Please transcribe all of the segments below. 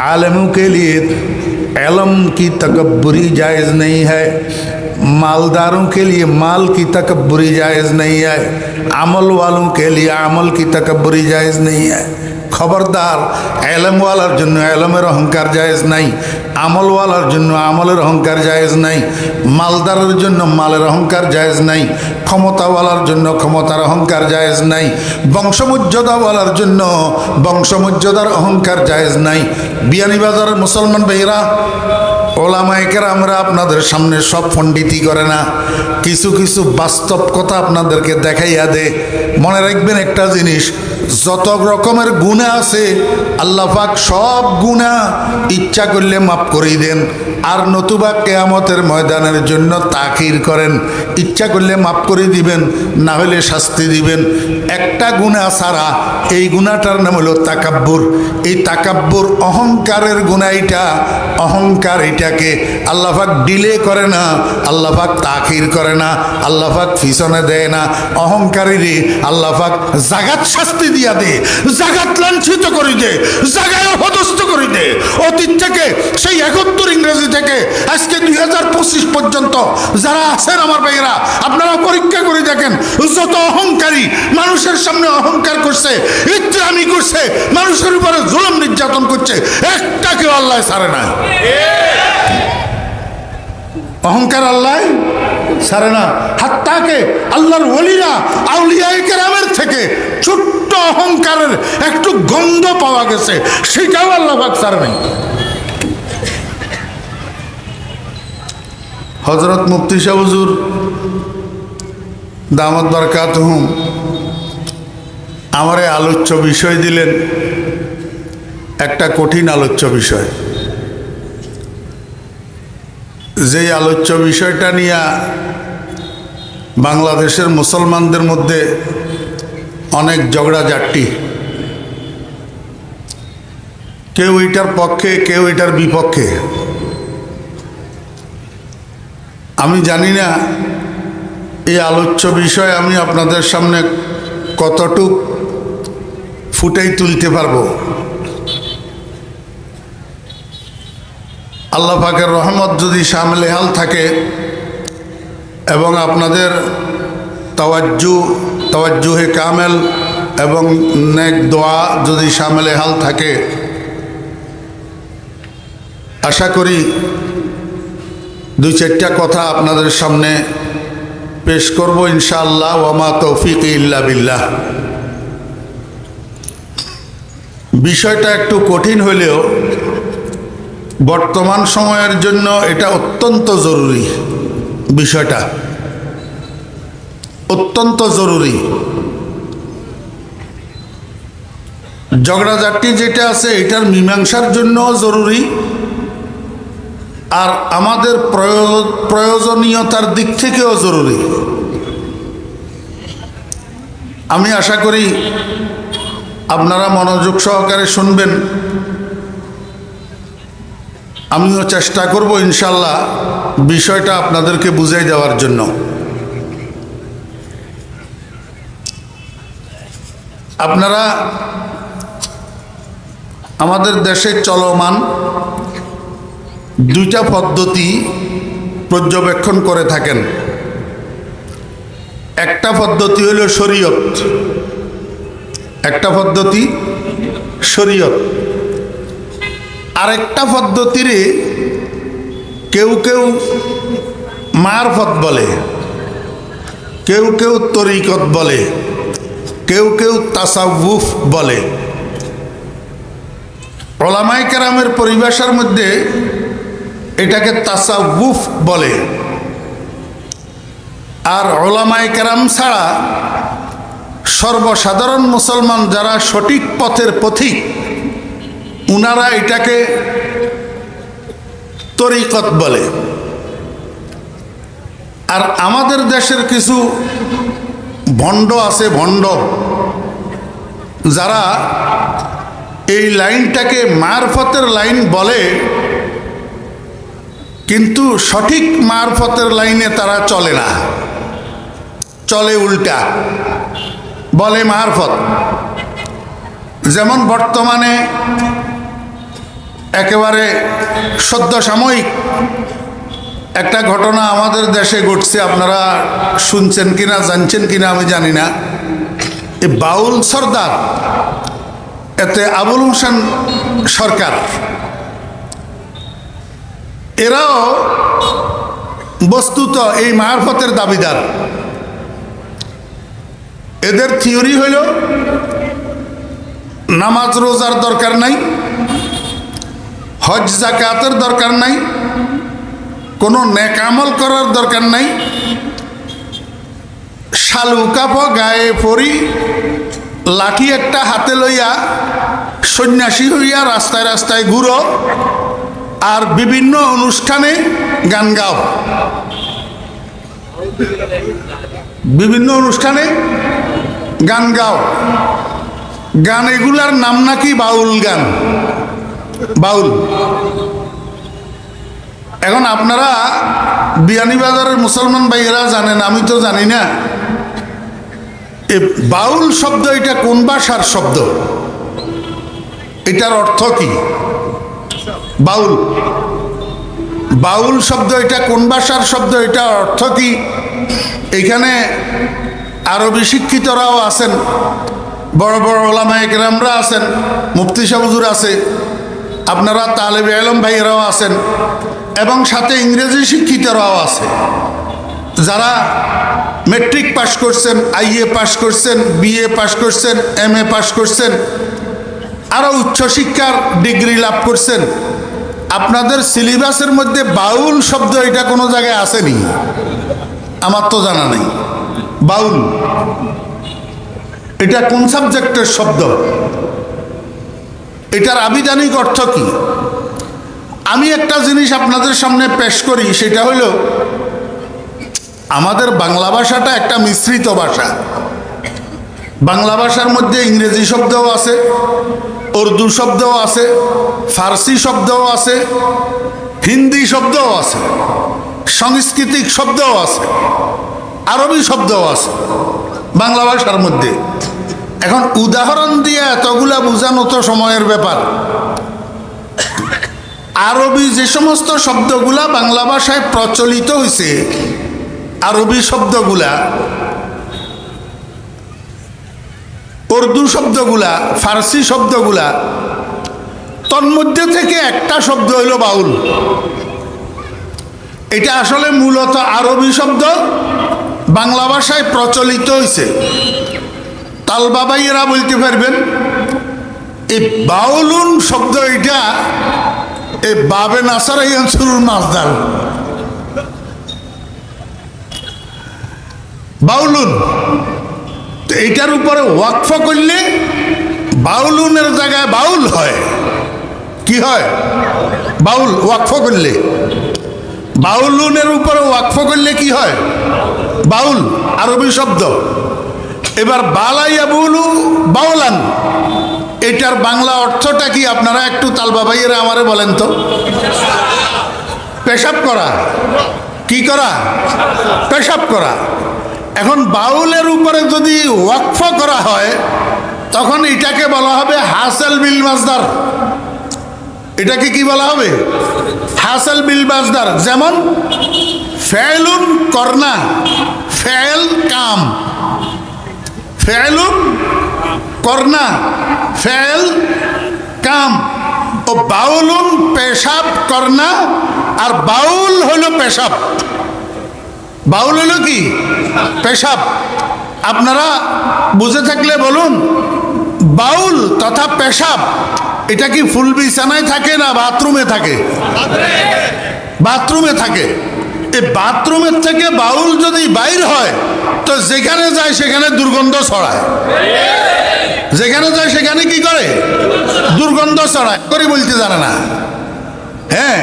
आलिमों के लिए इल्म की तकब्बुरी जायज़ नहीं है, मालदारों के लिए माल की तकब्बुरी जायज़ नहीं है, अमल वालों के लिए अमल की तकब्बुरी जायज़ नहीं है। खबरदार, इल्म वालार जन्य इल्मेर अहंकार जायज़ नहीं, আমল ওয়ালার জন্য আমলের অহংকার জায়েজ নাই, মালদারের জন্য মালের অহংকার জায়েজ নাই, ক্ষমতাওয়ালার জন্য ক্ষমতার অহংকার জায়েজ নাই, বংশমর্যাদাওয়ালার জন্য বংশমর্যাদার অহংকার জায়েজ নাই। বিয়ানীবাজারের মুসলমান ভাইয়েরা, ওলামায়ে কেরামরা আপনাদের সামনে সব পণ্ডিতি করে না, কিছু কিছু বাস্তব কথা আপনাদেরকে দেখাইয়া দে। মনে রাখবেন একটা জিনিস, যত রকমের গুনাহ আছে আল্লাহ পাক সব গুনাহ ইচ্ছা করলে মাফ করে দেন, আর নতুবা কিয়ামতের ময়দানের জন্য তাখির করেন। ইচ্ছা করলে মাফ করে দিবেন, না হলে শাস্তি দিবেন। একটা গুনাহ ছাড়া, এই গুনাহটার নাম হলো তাকাব্বুর। এই তাকাব্বুর অহংকারের গুনাহ, এটা অহংকার, এটাকে আল্লাহ পাক ডিলে করে না, আল্লাহ পাক তাখির করে না, আল্লাহ পাক পিছনে দেয় না। অহংকারীরে আল্লাহ পাক জাগাত শাস্তি দিয়া দে, জাগাত লাঞ্ছিত করে দে, জাগায় অপদস্থ করে দে। অতীত থেকে সেই 71 ইংরেজি থেকে আজকে 2025 পর্যন্ত যারা আছেন আমার ভাইয়েরা, আপনারা পরীক্ষা করে দেখেন, যত অহংকারী মানুষের সামনে অহংকার করছে, ইত্রামি করছে, মানুষের উপরে জুলুম নির্যাতন করছে, একটাকেও আল্লাহ ছাড়ে না। অহংকার আল্লাহ ছাড়ে না। হাত্তাকে আল্লাহর ওলিরা আউলিয়ায়ে কেরামের থেকে ছোট্ট অহংকারের একটু গন্ধ পাওয়া গেছে, সেটাও আল্লাহ পাক ছাড়ে নাই। হযরত মুফতি শাহ হুজুর দামাত বারাকাতুহুম আমারে আলোচ্য বিষয় দিলেন, একটা কঠিন আলোচ্য বিষয়। যেই আলোচ্য বিষয়টা নিয়ে বাংলাদেশের মুসলমানদের মধ্যে অনেক ঝগড়াঝাটি, কেউ এটার পক্ষে, কেউ এটার বিপক্ষে। আমি জানি না এই আলোচ্য বিষয় আমি আপনাদের সামনে কতটুক ফুটাই তুলতে পারবো। আল্লাহ পাকের রহমত যদি শামিলে হাল থাকে এবং আপনাদের তাওয়াজ্জুহে কামেল এবং নেক দোয়া যদি শামিলে হাল থাকে, আশা করি 2-4টা কথা আপনাদের সামনে পেশ করব ইনশাআল্লাহ। ওয়ামা তৌফিক ইল্লা বিল্লাহ। বিষয়টা একটু কঠিন হলেও বর্তমান সময়ের জন্য এটা অত্যন্ত জরুরি। বিষয়টা অত্যন্ত জরুরি। ঝগড়াঝাটি যেটা আছে এটার মীমাংসার জন্যও জরুরি, আর আমাদের প্রয়োজনীয়তার দিক থেকেও জরুরি। আমি আশা করি আপনারা মনোযোগ সহকারে শুনবেন। আমিও চেষ্টা করব ইনশাল্লাহ বিষয়টা আপনাদেরকে বুঝাই দেওয়ার জন্য। আপনারা আমাদের দেশে চলমান 2টা পদ্ধতি পর্যবেক্ষণ করে থাকেন। একটা পদ্ধতি হলো শরীয়ত, একটা পদ্ধতি শরীয়ত, আরেকটা পদ্ধতিরে কেউ কেউ মারফত বলে, কেউ কেউ তরিকত বলে, কেউ কেউ তাসাউফ বলে। উলামায়ে কেরামের পরিভাষার মধ্যে এটাকে তাসাউফ বলে। আর উলামায়ে কেরাম ছাড়া সর্বসাধারণ মুসলমান যারা সঠিক পথের পথিক, উনারা এটাকে তরিকত বলে। আর আমাদের দেশের কিছু ভণ্ড আছে, ভণ্ড যারা এই লাইনটাকে মারফতের লাইন বলে, কিন্তু সঠিক মারফতের লাইনে তারা চলে না, চলে উল্টা, বলে মারফত। যেমন বর্তমানে একেবারে সদ্য সাময়িক একটা ঘটনা আমাদের দেশে ঘটছে, আপনারা শুনছেন কিনা জানছেন কিনা আমি জানি না। এই বাউল সর্দার এতে আবুল হোসেন সরকার, এরাও বস্তুত এই মারফতের দাবিদার। এদের থিওরি হইল নামাজ রোজার দরকার নাই, হজ জাকাতের দরকার নাই, কোনো নেক আমল করার দরকার নাই, শালু কাপড় গায়ে পরি লাঠি একটা হাতে লইয়া সন্ন্যাসী হইয়া রাস্তায় রাস্তায় ঘুরো আর বিভিন্ন অনুষ্ঠানে গান গাও। বিভিন্ন অনুষ্ঠানে গান গাও। গান এগুলার নাম নাকি বাউল গান, বাউল। এখন আপনারা বিয়ানীবাজারের মুসলমান ভাইয়েরা জানেন, আমি তো জানি না। এই বাউল শব্দ এটা কোন ভাষার শব্দ, এটার অর্থ কি? বাউল, বাউল শব্দ এটা কোন ভাষার শব্দ, এটার অর্থ কি? এখানে আরবি শিক্ষিতরাও আছেন, বড় বড় ওলামায়ে কেরামরা আছেন, মুফতি সাহেব হুজুর আছে, আপনারা তালেবে ইলম ভাইয়েরাও আছেন, এবং সাথে ইংরেজি শিক্ষিতরাও আছে। যারা মেট্রিক পাস করছেন, আইএ পাস করছেন, বিএ পাস করছেন, এমএ পাস করছেন, আরও উচ্চশিক্ষার ডিগ্রি লাভ করছেন। আপনাদের সিলেবাসের মধ্যে বাউল শব্দ এটা কোনো জায়গায় আসেনি, আমার তো জানা নেই। বাউল এটা কোন সাবজেক্টের শব্দ, এটার আবিধানিক অর্থ কি? আমি একটা জিনিস আপনাদের সামনে পেশ করি, সেটা হলো আমাদের বাংলা ভাষাটা একটা মিশ্রিত ভাষা। বাংলা ভাষার মধ্যে ইংরেজি শব্দও আছে, উর্দু শব্দও আছে, ফার্সি শব্দও আছে, হিন্দি শব্দও আছে, সাংস্কৃতিক শব্দও আছে, আরবি শব্দও আছে বাংলা ভাষার মধ্যে। এখন উদাহরণ দিয়ে এতগুলা বোঝানো তো সময়ের ব্যাপার। আরবি যে সমস্ত শব্দগুলা বাংলা ভাষায় প্রচলিত হয়েছে, আরবি শব্দগুলা, উর্দু শব্দগুলা, ফার্সি শব্দগুলা, তন্মধ্যে থেকে একটা শব্দ হইল বাউল। এটা আসলে মূলত আরবি শব্দ, বাংলা ভাষায় প্রচলিত হয়েছে। তালবাবাইয়েরা বলতে পারবেন এই বাউলুন শব্দ, এটা এই বাবে নাসার শুরুর মাসদার বাউলুন। এইটার উপরে ওয়াকফ করলে বাউলুনের জায়গায় বাউল হয়। কি হয়? বাউল। ওয়াকফ করলে, বাউলুনের উপরে ওয়াকফ করলে কি হয়? বাউল, আরবি শব্দ। এবার বালাইয়া বুলু বাউলান, এটার বাংলা অর্থটা কি আপনারা একটু তালবা ভাইয়েরা আমারে বলেন তো। পেশাব করা। কি করা? পেশাব করা। এখন বাউলের উপরে যদি ওয়াকফ করা হয় তখন এটাকে বলা হবে হাসেল বিল মাসদার। এটাকে কি বলা হবে? হাসেল বিল মাসদার। যেমন ফেলুন করনা, ফেল কাম, ফেলুন করনা, ফেল কাম। ও বাউলুন পেশাব করনা, আর বাউল হলো পেশাব। বাউল হলো কি? পেশাব। আপনারা বুঝে থাকলে বলুন, বাউল তথা পেশাব এটা কি ফুল বিছানায় থাকে না বাথরুমে থাকে? বাথরুমে থাকে। এই বাথরুমের থেকে বাউল যদি বাইর হয় তো যেখানে যায় সেখানে দুর্গন্ধ ছড়ায়। যেখানে যায় সেখানে কি করে? দুর্গন্ধ ছড়ায়। করে বলতে জানে না। হ্যাঁ,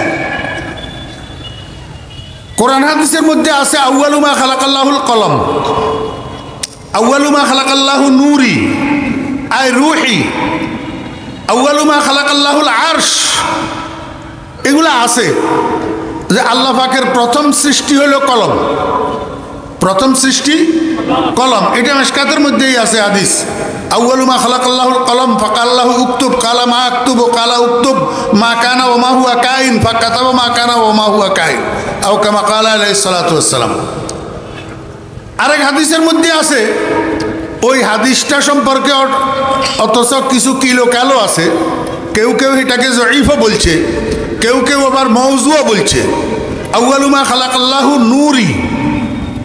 কোরআন হাদিসের মধ্যে আছে আউয়ালু মা খালাকাল্লাহুল কলম, আউয়ালু মা খালাকাল্লাহু নূরি আই রুহি, আউয়ালু মা খালাকাল্লাহুল আরশ। এগুলা আছে যে আল্লাহ পাকের প্রথম সৃষ্টি হলো কলম। প্রথম সৃষ্টি কলম, এটা মিশকাতের মধ্যেই আছে হাদিস। আউয়ালু মা খালাকাল্লাহুল কলম ফাকাল্লাহু উকতুব কালা মা আকতুব কালা উকতুব মা কানা ওয়া মা হুয়া কাইন ফাকাতাবা মা কানা ওয়া মা হুয়া কাইন আও কামা ক্বালা আলাইহিস সালাতু ওয়াস সালাম। আরেক হাদিসের মধ্যে আছে, ওই হাদিসটা সম্পর্কে অথচ কিছু কিলো কালো আছে, কেউ কেউ এটাকে জঈফও বলছে, কেউ কেউ আবার মওজুও বলছে। আউয়ালু মা খালাকাল্লাহু নূরি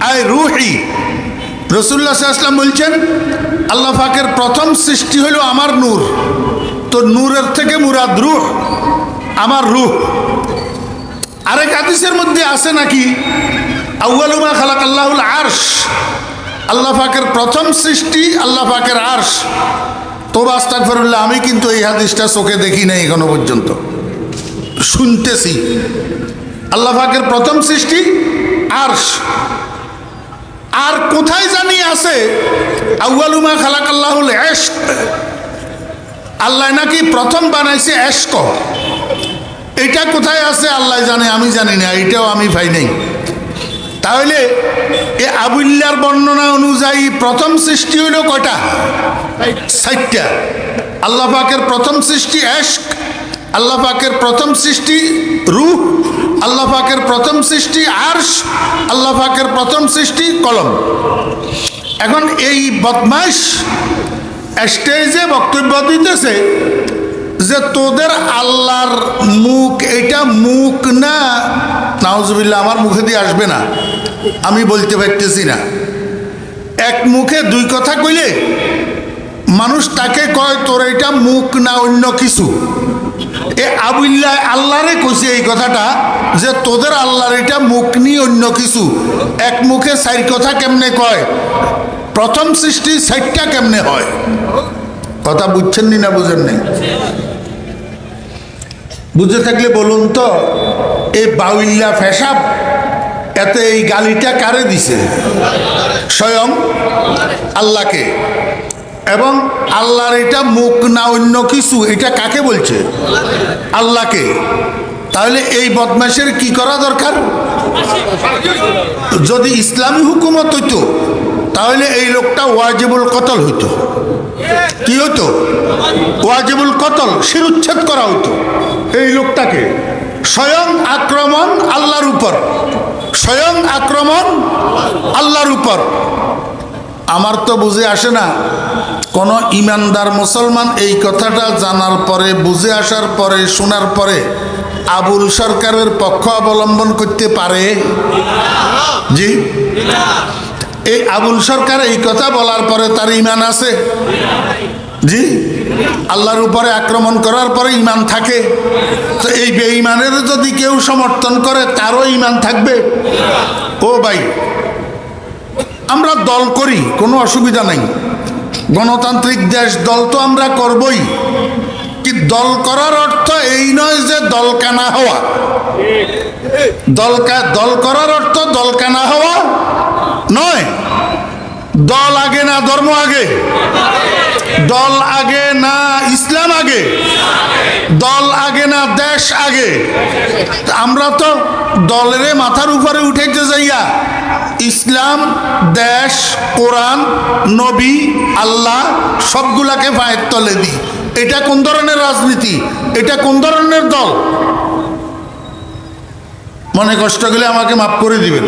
আয় রূহি, রাসূলুল্লাহ সাল্লাল্লাহু আলাইহি ওয়াসাল্লাম বলছেন আল্লাহ পাকের প্রথম সৃষ্টি হলো আমার নূর, তো নূরের থেকে মুরাদ রূহ, আমার রূহ। আরেক হাদিসের মধ্যে আছে নাকি আউয়ালু মা খালাকাল্লাহুল আরশ, আল্লাহ পাকের প্রথম সৃষ্টি আল্লাহ পাকের আরশ। তওবা আস্তাগফিরুল্লাহ, আমি কিন্তু এই হাদিসটা চোখে দেখি নাই এখনো পর্যন্ত, শুনতেছি। আল্লাহ পাকের প্রথম সৃষ্টি আরশ। আর কোথায় জানি আছে আউয়ালু মা খালাকাল্লাহুল ইশক, আল্লাহ নাকি প্রথম বানাইছে ইশক। এটা কোথায় আছে আল্লাহ জানে, আমি জানি না, এটাও আমি পাই নাই। তাহলে এ আবুল্লার বর্ণনা অনুযায়ী প্রথম সৃষ্টি হইল কয়টা? ৬০টা। আল্লাহ পাকের প্রথম সৃষ্টি ইশক, আল্লাহ পাকের প্রথম সৃষ্টি রূহ, আল্লাহ পাকের প্রথম সৃষ্টি আরশ, আল্লাহ পাকের প্রথম সৃষ্টি কলম। এখন এই বদমাইশ স্টেজে বক্তব্য দিতেছে যে তোদের আল্লাহর মুখ, এটা মুখ না, নাউজুবিল্লাহ, আমার মুখে দিয়ে আসবে না, আমি বলতে পারতেছি না। এক মুখে দুই কথা কইলে মানুষ তাকে কয় তোর এটা মুখ না অন্য কিছু। এ আবুল্লাহ আল্লাহরে কইছে এই কথাটা যে তোদের আল্লাহর এটা মুখ নি অন্য কিছু। এক মুখে ৪ কথা কেমনে কয়? প্রথম সৃষ্টি ৬০টা কেমনে হয়? কথা বুঝছেন নি না বুঝেন নাই? বুঝে থাকলে বলুন তো, এই বাউল্লা ফেসাব এতে এই গালিটা কারে দিছে? স্বয়ং আল্লাহকে। এবং আল্লাহর এটা মুখ না অন্য কিছু, এটা কাকে বলছে? আল্লাহকে। তাহলে এই বদমাশের কি করা দরকার? যদি ইসলামী হুকুমত হইতো তাহলে এই লোকটা ওয়াজিবুল কতল হইতো। কি হইতো? ওয়াজিবুল কতল, শিরুচ্ছেদ করা হইতো এই লোকটাকে। স্বয়ং আক্রমণ আল্লাহর উপর, স্বয়ং আক্রমণ আল্লাহর উপর। আমার তো বুঝে আসে না, কোন ইমানদার মুসলমান এই কথাটা জানার পরে, বুঝে আসার পরে, শোনার পরে আবুল সরকারের পক্ষ অবলম্বন করতে পারে? জি, এই আবুল সরকার এই কথা বলার পরে তার ঈমান আছে? জি, আল্লাহর উপরে আক্রমণ করার পরে ঈমান থাকে। তো এই বেঈমানের যদি কেউ সমর্থন করে তারও ঈমান থাকবে? ও ভাই, আমরা দল করি, কোনো অসুবিধা নাই, গণতান্ত্রিক দেশ, দল তো আমরা করবই। কি দল করার অর্থ এই নয় যে দলকানা হওয়া। দল করার অর্থ দলকানা হওয়া নয়। দল আগে না ধর্ম আগে? দল আগে না ইসলাম আগে? দল আগে না দেশ আগে? আমরা তো দলের মাথার উপরে উঠেছে যাইয়া ইসলাম, দেশ, কোরআন, নবী, আল্লাহ সবগুলাকে পায়ের তলে দিই। এটা কোন ধরনের রাজনীতি? এটা কোন ধরনের দল? মনে কষ্ট গেলে আমাকে মাফ করে দিবেন,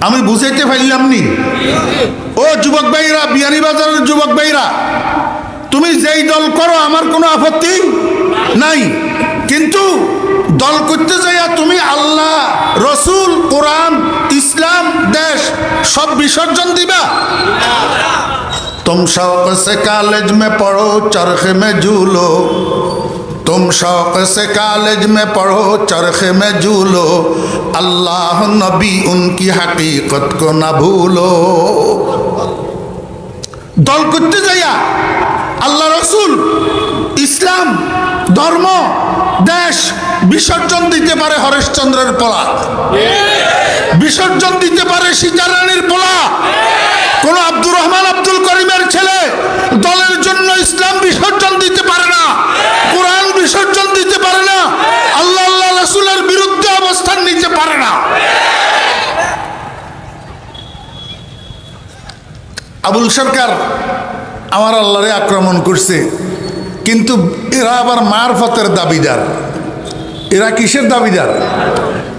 আমি বুঝাইতে পারলাম নি। ও যুবক ভাইরা, বিয়ানীবাজারের যুবক ভাইরা, তুমি যেই দল করো আমার কোনো আপত্তি নাই, কিন্তু দল করতে যাইয়া তুমি আল্লাহ, রসুল, কোরআন, ইসলাম, দেশ সব বিসর্জন দিবা। तुम शौक से कॉलेज में पढ़ो, चरखे में झूलो। तुम शौक से कॉलेज में पढ़ो, चरखे में झूलो। अल्लाह नबी उनकी हकीकत को न भूलो। दल करते जाइया আল্লাহ, রসুল, ইসলাম, ধর্ম, দেশ বিসর্জন দিতে পারে হরিশ্চন্দ্রের পোলা, বিসর্জন দিতে পারে সীতারানীর পোলা। কোন আব্দুর রহমান আব্দুল করিমের ছেলে দলের জন্য ইসলাম বিসর্জন দিতে পারে না, কোরআন বিসর্জন দিতে পারে না, আল্লাহ আল্লাহ রাসূলের বিরুদ্ধে অবস্থান নিতে পারে না। আবুল সরকার আমার আল্লাহরে আক্রমণ করছে, কিন্তু এরা আবার মারফতের দাবিদার। এরা কিসের দাবিদার?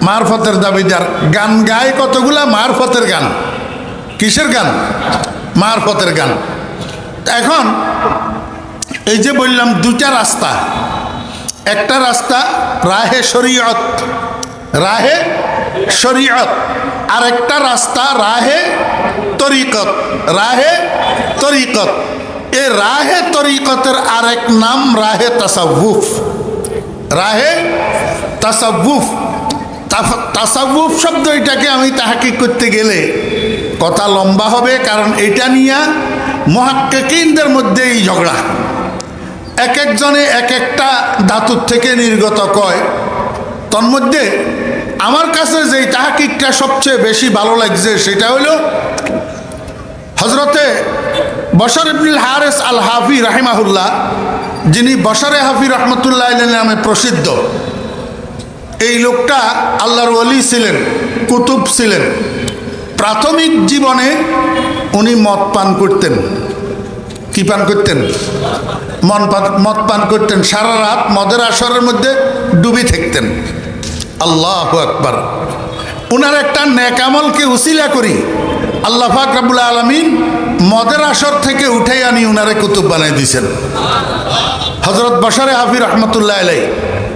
মারফতের দাবিদার। গান গায় কতগুলা মারফতের গান। কিসের গান? মারফতের গান। এখন এই যে বললাম দুটা রাস্তা, একটা রাস্তা রাহে শরীয়ত, রাহে শরীয়ত, আর একটা রাস্তা রাহে তরিকত, রাহে তরিকত। এই রাহে তরিকতের আরেক নাম রাহে তাসাউফ, রাহে তাসাউফ। তাসাউফ শব্দ এটাকে আমি তাহকিক করতে গেলে কথা লম্বা হবে, কারণ এটা নিয়ে মুহাক্কিকিনদের মধ্যেই ঝগড়া। এক একজনে এক একটা ধাতুর থেকে নির্গত কয়। তন্মধ্যে আমার কাছে যেই তাহকিকটা সবচেয়ে বেশি ভালো লাগছে সেটা হলো হজরতে বশর ইবনুল হারিস আল হাফি রাহিমাহুল্লাহ, যিনি বশরে হাফি রহমতুল্লাহ নামে প্রসিদ্ধ। এই লোকটা আল্লাহর ওলি ছিলেন, কুতুব ছিলেন। প্রাথমিক জীবনে উনি মদ পান করতেন। কি পান করতেন? মদ পান করতেন। সারা রাত মদের আসরের মধ্যে ডুবে থাকতেন। আল্লাহু আকবার। উনার একটা নেক আমলকে উসিলা করি আল্লাহ পাক রব্বুল আলামিন মদের আসর থেকে উঠাই আনি উনারে কুতুব বানাই দিয়েছেন। হযরত বশরে হাফি রহমতুল্লাহ আলাইহি,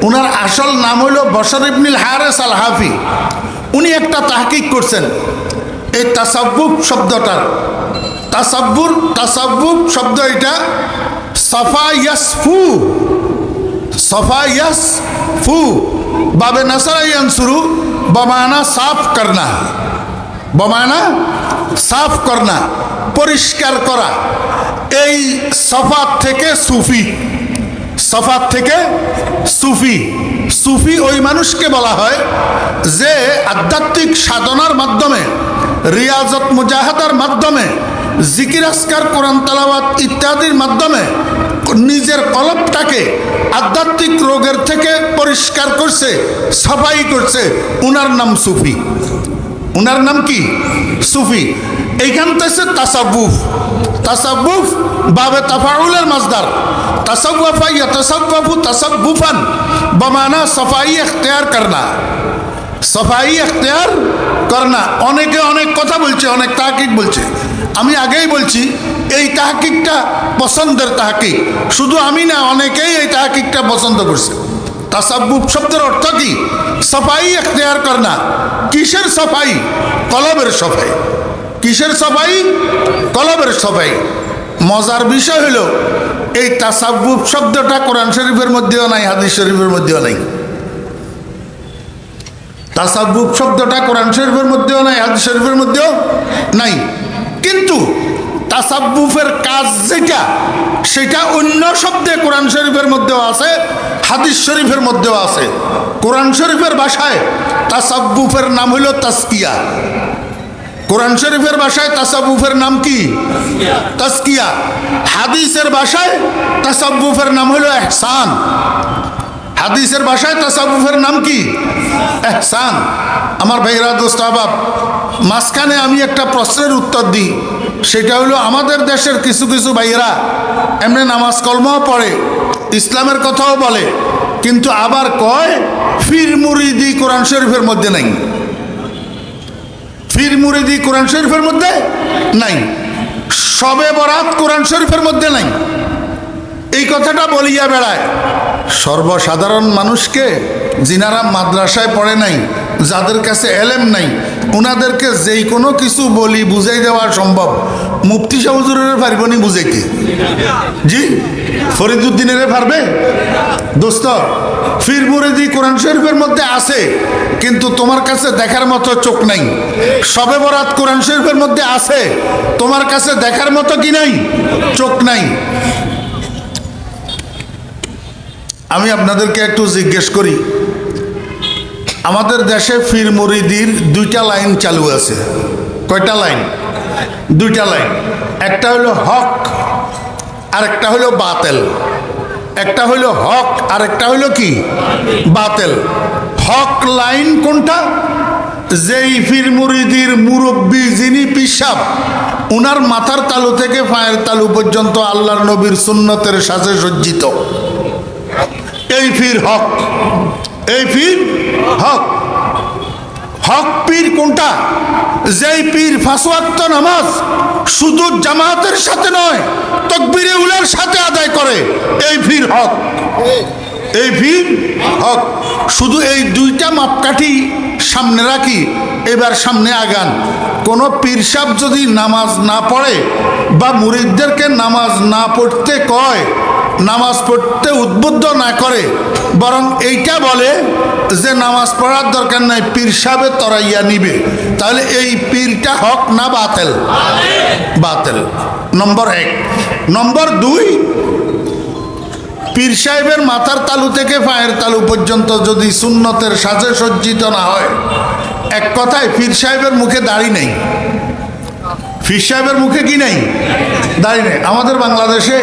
উনার আসল নাম হলো বশর ইবনুল হারিস আল হাফি। উনি একটা তাহকিক করছেন এই তাসাব্বুফ শব্দটার। তাসাব্বুফ শব্দ এটা সাফা ইয়াসফু, সাফা ইয়াসফু বাবে নাসারা ইয়ানসুরু বমানা সাফ করনা, বমানা সাফ করনা, পরিষ্কার করা। এই সফাত থেকে সুফি, সফাত থেকে সুফি। সুফি ওই মানুষকে বলা হয় যে আধ্যাত্মিক সাধনার মাধ্যমে, রিয়াজত মুজাহাদার মাধ্যমে, জিকির আসকার, কোরআন তেলাওয়াত ইত্যাদির মাধ্যমে নিজের কলবটাকে আধ্যাত্মিক রোগের থেকে পরিষ্কার করছে, সাফাই করছে। উনার নাম সুফি। উনার নাম কি? সুফি। এইখান থেকে তাসাব্বুফ, তাসাব্বুফ বাবে তাফাউলের মাসদার। তাসাব্বুফা ইয়াতাসাব্বুফু তাসাব্বুফান বমানা সাফাই ইখতিয়ার করনা, সাফাই ইখতিয়ার করনা। অনেকে অনেক কথা বলছে, অনেক তাহকিক বলছে। আমি আগেই বলছি এই তাহকিকটা পছন্দের তাহকিক। শুধু আমি না, অনেকেই এই তাহকিকটা পছন্দ করছে। তাসাব্বুফ শব্দের অর্থ কি? সাফাই ইখতিয়ার করনা। কিসের সাফাই? কলবের সাফাই। কিসের সাফাই? কলবের সাফাই। মজার বিষয় হলো এই তাসাব্বুফ শব্দটা কোরআন শরীফের মধ্যেও নাই, হাদিস শরীফের মধ্যেও নাই। তাসাব্বুফ শব্দটা কোরআন শরীফের মধ্যেও নাই, হাদিস শরীফের মধ্যেও নাই। কিন্তু তাসাব্বুফের কাজ যেটা, সেটা অন্য শব্দে কোরআন শরীফের মধ্যেও আছে, হাদিস শরীফের মধ্যেও আছে। কোরআন শরীফের ভাষায় তাসাব্বুফের নাম হলো তাসকিয়া। কোরআন শরীফের ভাষায় তাসাব্বুফের নাম কি? তাসকিয়া। হাদিসের ভাষায় তাসাব্বুফের নাম হলো ইহসান। হাদিসের ভাষায় তাসাব্বুফের নাম কি? ইহসান। আমার ভাইরা, দোস্ত আহবাব, মাঝখানে আমি একটা প্রশ্নের উত্তর দিই। সেটা হলো আমাদের দেশের কিছু কিছু ভাইয়েরা এমনি নামাজ কলমাও পড়ে, ইসলামের কথাও বলে, কিন্তু আবার কয় ফির মুরিদি কোরআন শরীফের মধ্যে নাই। ফির মুরিদি কোরআন শরীফের মধ্যে নাই। শবে বরাত কোরআন শরীফের মধ্যে নাই। এই কথাটা বলিয়া বেড়ায় সর্বসাধারণ মানুষকে, যিনারা মাদ্রাসায় পড়ে নাই, যাদের কাছে এলেম নাই, ওনাদেরকে যেই কোনো কিছু বলি বুঝাই দেওয়া সম্ভব। মুফতি সাহেব হুজুরের পারবনি বুঝাইতে? জি, ফরিদুদ্দিনের পারবে? দোস্ত, ফির মুরিদি কোরআন শরীফের মধ্যে আছে, কিন্তু তোমার কাছে দেখার মতো চোখ নাই। শবে বরাত কোরআন শরীফের মধ্যে আছে, তোমার কাছে দেখার মতো কি নাই? চোখ নাই। আমি আপনাদেরকে একটু জিজ্ঞেস করি, আমাদের দেশে ফির মুরিদির দুইটা লাইন চালু আছে। কয়টা লাইন? দুইটা লাইন। একটা হলো হক আর একটা হলো বাতেল। একটা হলো হক আর একটা হলো কি? বাতেল। হক লাইন কোনটা? যেই পীর মুরিদির মুরব্বী যিনি পিসাব, উনার মাথার তালু থেকে পায়ের তালু পর্যন্ত আল্লাহর নবীর সুন্নতের সাজে সজ্জিত, এই পীর হক। এই পীর হক। হক পীর কোনটা? যেই পীর 5 ওয়াক্ত নামাজ শুধু জামাতের সাথে নয়, তাকবীরে উলার সাথে আদায় করে, এই পীর হক। এই পীর হক। শুধু এই দুইটা মাপকাঠি সামনে রাখি, এবার সামনে আগান। কোন পীর সাহেব যদি নামাজ না পড়ে বা মুরিদদেরকে নামাজ না পড়তে কয়, নামাজ পড়তে উদ্বুদ্ধ না করে, বরং এইটা বলে যে নামাজ পড়ার দরকার নাই, পীর সাহেবে তরাইয়া নিবে, তাহলে এই পীরটা হক না বাতিল? বাতিল। নম্বর 1। নম্বর 2, পীর সাহেবের মাথার তালু থেকে পায়ের তালু পর্যন্ত যদি সুন্নতের সাজে সজ্জিত না হয়, এক কথায় পীর সাহেবের মুখে দাড়ি নেই। পীর সাহেবের মুখে কি নেই? দাড়ি নেই। আমাদের বাংলাদেশে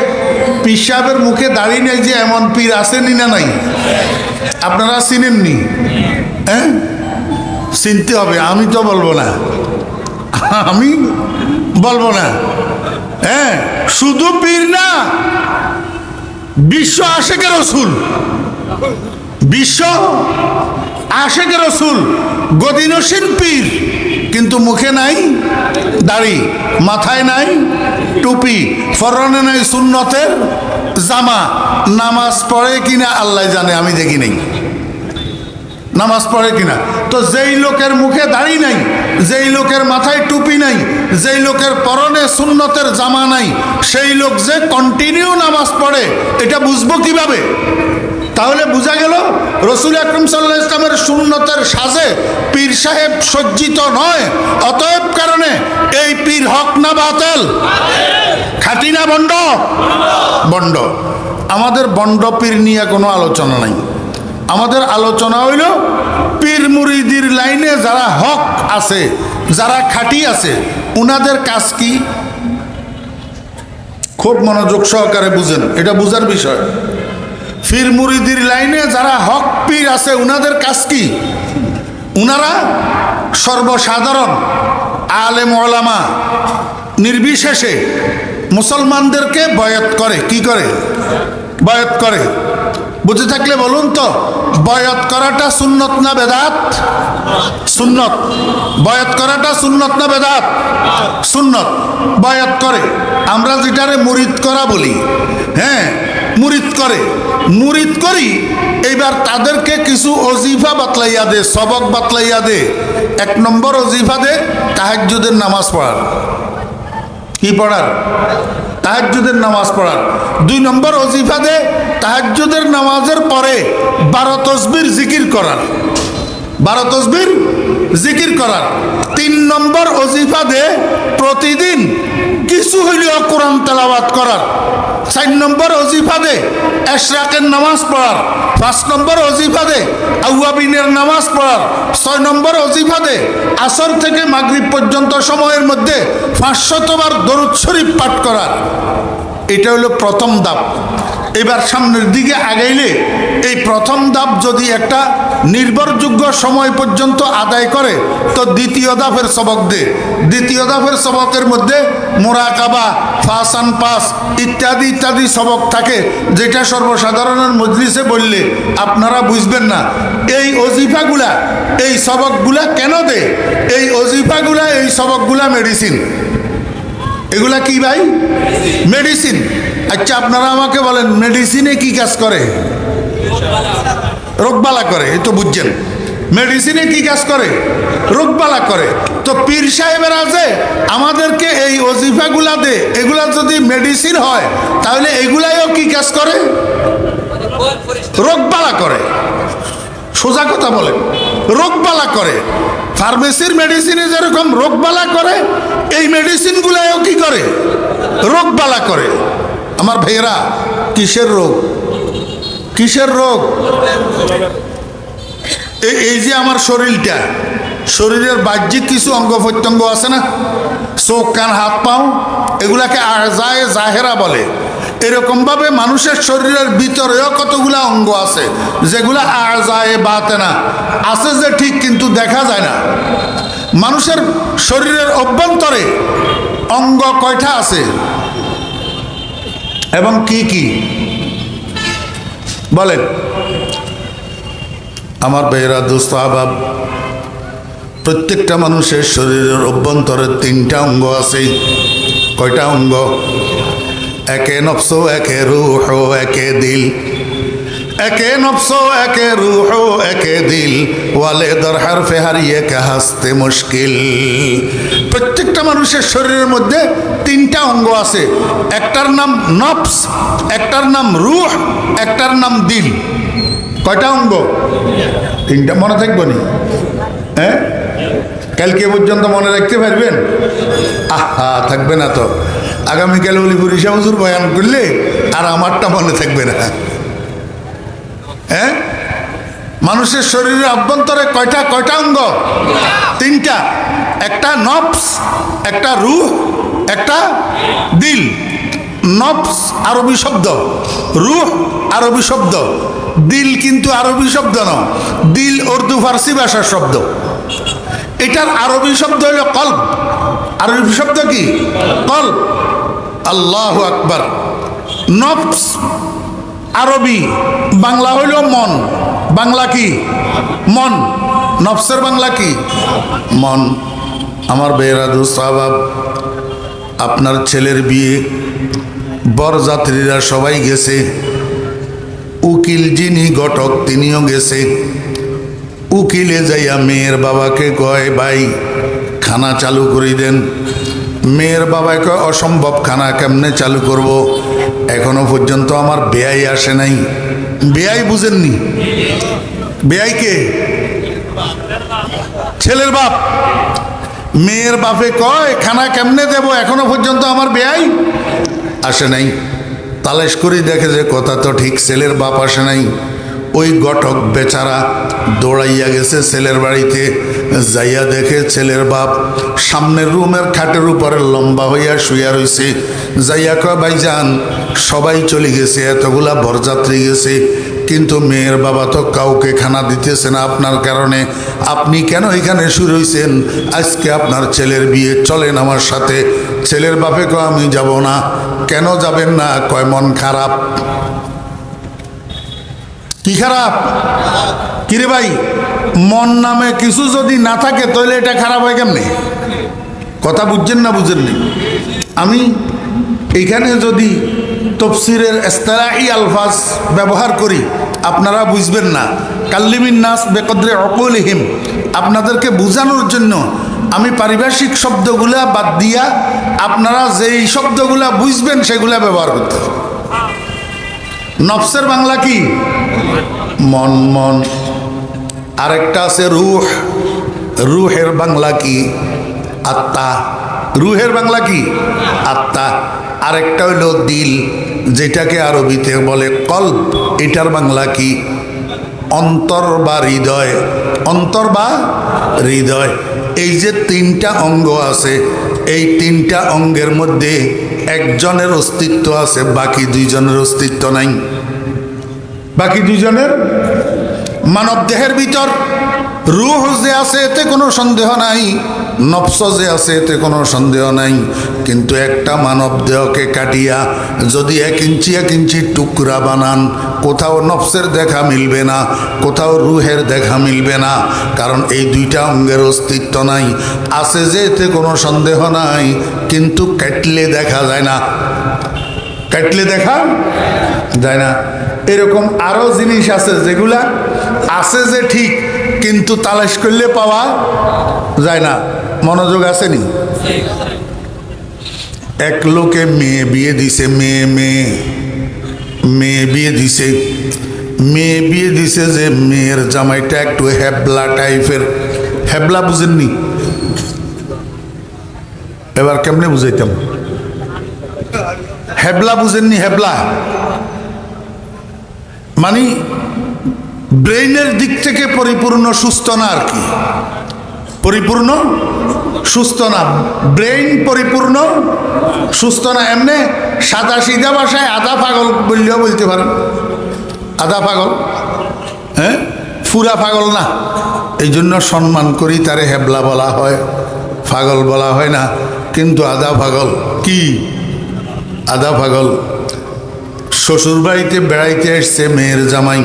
পীর সাহেবের মুখে দাড়ি নেই যে এমন পীর আসেনি না নাই? আপনারা চিনেননি? হ্যাঁ, চিনতে হবে। আমি তো বলবো না, আমি বলবো না। হ্যাঁ, শুধু পীর না, বিশ্ব আশেকে রসুল, বিশ্ব আশেকে রসুল, গদিনসীন পীর, কিন্তু মুখে নাই দাড়ি, মাথায় নাই টুপি, পরনে নাই সুন্নতের জামা। নামাজ পড়ে কিনা আল্লাহ জানে, আমি দেখি নাই নামাজ পড়ে কিনা। তো যেই লোকের মুখে দাড়ি নাই, যেই লোকের মাথায় টুপি নাই, যেই লোকের পরনে সুন্নতের জামা নাই, সেই লোক যে কন্টিনিউ নামাজ পড়ে, এটা বুঝবো কিভাবে? তাহলে বোঝা গেল রসুল আকরাম সাল্লাল্লাহু আলাইহি ওয়াসাল্লামের সুন্নতের সাজে পীর সাহেব সজ্জিত নয়। অতএব কারণে এই পীর হক না বাতিল? খাঁটি না বন্ড? বন্ড। আমাদের বন্ড পীর নিয়ে কোনো আলোচনা নাই। আমাদের আলোচনা হইল পীর মুরিদির লাইনে যারা হক আছে, যারা খাঁটি আছে, উনাদের কাজ কি? খুব মনোযোগ সহকারে বুঝেন, এটা বুঝার বিষয়। পীর মুরিদির লাইনে যারা হক পীর আছে, উনাদের কাজ কি? উনারা সর্বসাধারণ আলেম ওলামা নির্বিশেষে মুসলমানদেরকে বয়াত করে। কি করে? বয়াত করে। বুঝে থাকলে বলুন তো, বয়াত করাটা সুন্নত না বেদাত? সুন্নত। বয়াত করাটা সুন্নত না বেদাত? সুন্নত। বয়াত করে, আমরা যেটারে মুরিদ করা বলি। হ্যাঁ, মুরিদ করে, মুরিদ করি। এইবার তাদেরকে কিছু ওজিফা বাতলাইয়া দে, সবক বাতলাইয়া দে। 1 নম্বর ওজিফা দে তাহাজ্জুদের নামাজ পড়ার। কি পড়ার? তাহাজ্জুদের নামাজ পড়ার। 2 নম্বর ওজিফা দে তাহাজ্জুদের নামাজের পরে 12 তসবির জিকির করার। 12 তসবির জিকির করার। 3 নম্বর ওজিফা দে প্রতিদিন কিছু হইলেও কোরআন তেলাওয়াত করার। 4 নম্বর ওজিফা দে এশরাকের নামাজ পড়ার। 5 নম্বর ওজিফা দে আউয়াবিনের নামাজ পড়ার। 6 নম্বর ওজিফা দে আসর থেকে মাগরিব পর্যন্ত সময়ের মধ্যে 500 বার দরুদ শরীফ পাঠ করার। এটা হলো প্রথম ধাপ। এবার সামনের দিকে আগাইলে এই প্রথম ধাপ যদি একটা নির্ভরযোগ্য সময় পর্যন্ত আদায় করে, তো দ্বিতীয় ধাপের সবক দে। দ্বিতীয় ধাপের সবকের মধ্যে মুরাকাবা, ফাসান পাস ইত্যাদি ইত্যাদি সবক থাকে, যেটা সর্বসাধারণের মজলিসে বললে আপনারা বুঝবেন না। এই ওজিফাগুলা, এই সবকগুলা কেন দে? এই ওজিফাগুলা, এই সবকগুলা মেডিসিন। এগুলা কি ভাই? মেডিসিন। আচ্ছা, আপনারা আমাকে বলেন, মেডিসিনে কি কাজ করে? রোগবালা করে। এই তো বুঝছেন, মেডিসিনে কি কাজ করে? রোগবালা করে। তো পীর সাহেবেরা যে আমাদেরকে এই ওজিফাগুলা দে, এগুলা যদি মেডিসিন হয়, তাহলে এগুলাইও কি কাজ করে? রোগবালা করে। সোজা কথা বলেন, রোগবালা করে। ফার্মেসির মেডিসিনে যেরকম রোগবালা করে, এই মেডিসিনগুলাও কি করে? রোগবালা করে। আমার ভাইয়েরা, কিসের রোগ? কিসের রোগ? এই যে আমার শরীরটা, শরীরের বাহ্যিক কিছু অঙ্গ প্রত্যঙ্গ আছে না, চোখ কান হাত পাও, এগুলাকে আজায়ে জাহেরা বলে। এরকম ভাবে মানুষের শরীরের ভিতরেও কতগুলা অঙ্গ আছে যেগুলা আযায়ে বাতেনা আছে যে ঠিক, কিন্তু দেখা যায় না। মানুষের শরীরের অভ্যন্তরে অঙ্গ কয়টা আছে এবং কি কি বলেন আমার ভাইয়েরা, দোস্ত আহবাব, প্রত্যেকটা মানুষের শরীরের অভ্যন্তরে 3টা অঙ্গ আছে। কয়টা অঙ্গ? একে নফস, একে রূহ, একে দিল। একে নফস, একে রূহ, একে দিল, ওয়ালে দর হারফে হারিয়ে কে হাসতে মুশকিল। প্রত্যেকটা মানুষের শরীরের মধ্যে 3টা অঙ্গ আছে। একটার নাম নফস, একটার নাম রূহ, একটার নাম দিল। কয়টা অঙ্গ? 3টা। মনে থাকবো নি? হ্যাঁ, কালকে পর্যন্ত মনে রাখতে পারবেন? আহা, থাকবে না তো। আগামীকাল অলিপুর ইসা হুজুর বয়ান করলে আর আমারটা মনে থাকবে না। হ্যাঁ, মানুষের শরীরের অভ্যন্তরে কয়টা অঙ্গ? 3টা। একটা নফস, একটা রূহ, একটা দিল। নফস আরবি শব্দ, রূহ আরবি শব্দ, দিল কিন্তু আরবি শব্দ নয়। দিল উর্দু ফার্সি ভাষার শব্দ। এটার আরবি শব্দ হলো কলব। আরবি শব্দ কি? কলব। আল্লাহু আকবার। নফস আরবি, বাংলা হইল মন। বাংলা কি? মন। নফসের বাংলা কি? মন। আমার বেরাদু সাহাব, আপনার ছেলের বিয়ে, বরযাত্রীরা সবাই গেছে, উকিল যিনি ঘটক তিনিও গেছে। উকিলে যাইয়া মেয়ের বাবাকে কয়, ভাই খানা চালু করে দেন। মেয়ের বাবাকে কয়, অসম্ভব, খানা কেমনে চালু করব? এখনো পর্যন্ত আমার বেয়াই আসে নাই। বেয়াই বুঝেননি? বেয়াই কে? ছেলের বাপ। মেয়ের বাপে কয়, খানা কেমনে দেব, এখনো পর্যন্ত আমার বেয়াই আসে নাই। তালাশ করে দেখে যে কথা তো ঠিক, ছেলের বাপ আসে নাই। ওই ঘটক বেচারা দৌড়াইয়া গেছে ছেলের বাড়িতে। যাইয়া দেখে ছেলের বাপ সামনের রুমের খাটের উপরে লম্বা হইয়া শুইয়া রয়েছে। যাইয়া কয়, ভাইজান সবাই চলে গেছে, এতগুলা বরযাত্রী গেছে, কিন্তু মেয়ের বাবা তো কাউকে খানা দিতেছে না আপনার কারণে। আপনি কেন এখানে শুয়ে রয়েছেন? আজকে আপনার ছেলের বিয়ে, চলেন আমার সাথে। ছেলের বাপে কয়, আমি যাব না। কেন যাবেন না? কয়, মন খারাপ। কি খারাপ? কিরে ভাই, মন নামে কিছু যদি না থাকে তাহলে এটা খারাপ হয় কেমনে? কথা বুঝছেন না বুঝেননি? আমি এইখানে যদি তফসিরের ইস্তিলাহি আলফাজ ব্যবহার করি আপনারা বুঝবেন না। কাল্লিমিন নাস বেকদরে অকুলহিম, আপনাদেরকে বোঝানোর জন্য আমি পারিভাষিক শব্দগুলা বাদ দিয়া আপনারা যেই শব্দগুলা বুঝবেন সেগুলা ব্যবহার করতে। নফসের বাংলা কি? মন। মন। আরেকটা আছে রূহ। রূহের বাংলা কি? আত্মা। রূহের বাংলা কি? আত্মা। আরেকটা হইল দিল, যেটাকে আরবিতে বলে কলব। এটার বাংলা কি? অন্তর বা হৃদয়। অন্তর বা হৃদয়। এই যে 3টা অঙ্গ আছে, এই 3টা অঙ্গের মধ্যে একজনের অস্তিত্ব আছে, বাকি 2জনের অস্তিত্ব নাই। বাকি 2জনের মানব দেহের ভিতর রূহ যে আছে এতে কোনো সন্দেহ নাই, নফস যে আছে এতে কোনো সন্দেহ নাই। কিন্তু একটা মানব দেহকে কাটিয়া যদি 1 ইঞ্চি 1 ইঞ্চি টুকরা বানান, কোথাও নফসের দেখা মিলবে না, কোথাও রূহের দেখা মিলবে না, কারণ এই 2টা অঙ্গের অস্তিত্ব নাই। আছে যে এতে কোনো সন্দেহ নাই, কিন্তু কাটলে দেখা যায় না। কাটলে দেখা যায় না। এরকম আরো জিনিস আছে যেগুলা আছে যে ঠিক, কিন্তু তালাশ করলে পাওয়া যায় না। মনোযোগ আসেনি? এক লোকে মেয়ে বিয়ে দিছে, মেয়ে বিয়ে দিছে। মেয়ে বিয়ে দিছে যে মেয়ের জামাইটা একটু হেবলা টাইপের। হেবলা বুঝেননি? এবার কেমনে বুঝাইতাম? হেবলা বুঝেননি? হেবলা মানে ব্রেইনের দিক থেকে পরিপূর্ণ সুস্থ না, আর কি পরিপূর্ণ সুস্থ না, ব্রেইন পরিপূর্ণ সুস্থ না। এমনি সাদা সিধা ভাষায় আধা পাগল বললেও বলতে পারেন, আধা পাগল, হ্যাঁ, পুরা পাগল না। এই জন্য সম্মান করি, তারে হেবলা বলা হয়, পাগল বলা হয় না, কিন্তু আধা পাগল। কি আধা পাগল? শ্বশুর বাড়িতে বেড়াইতে এসছে মেয়ের জামাই,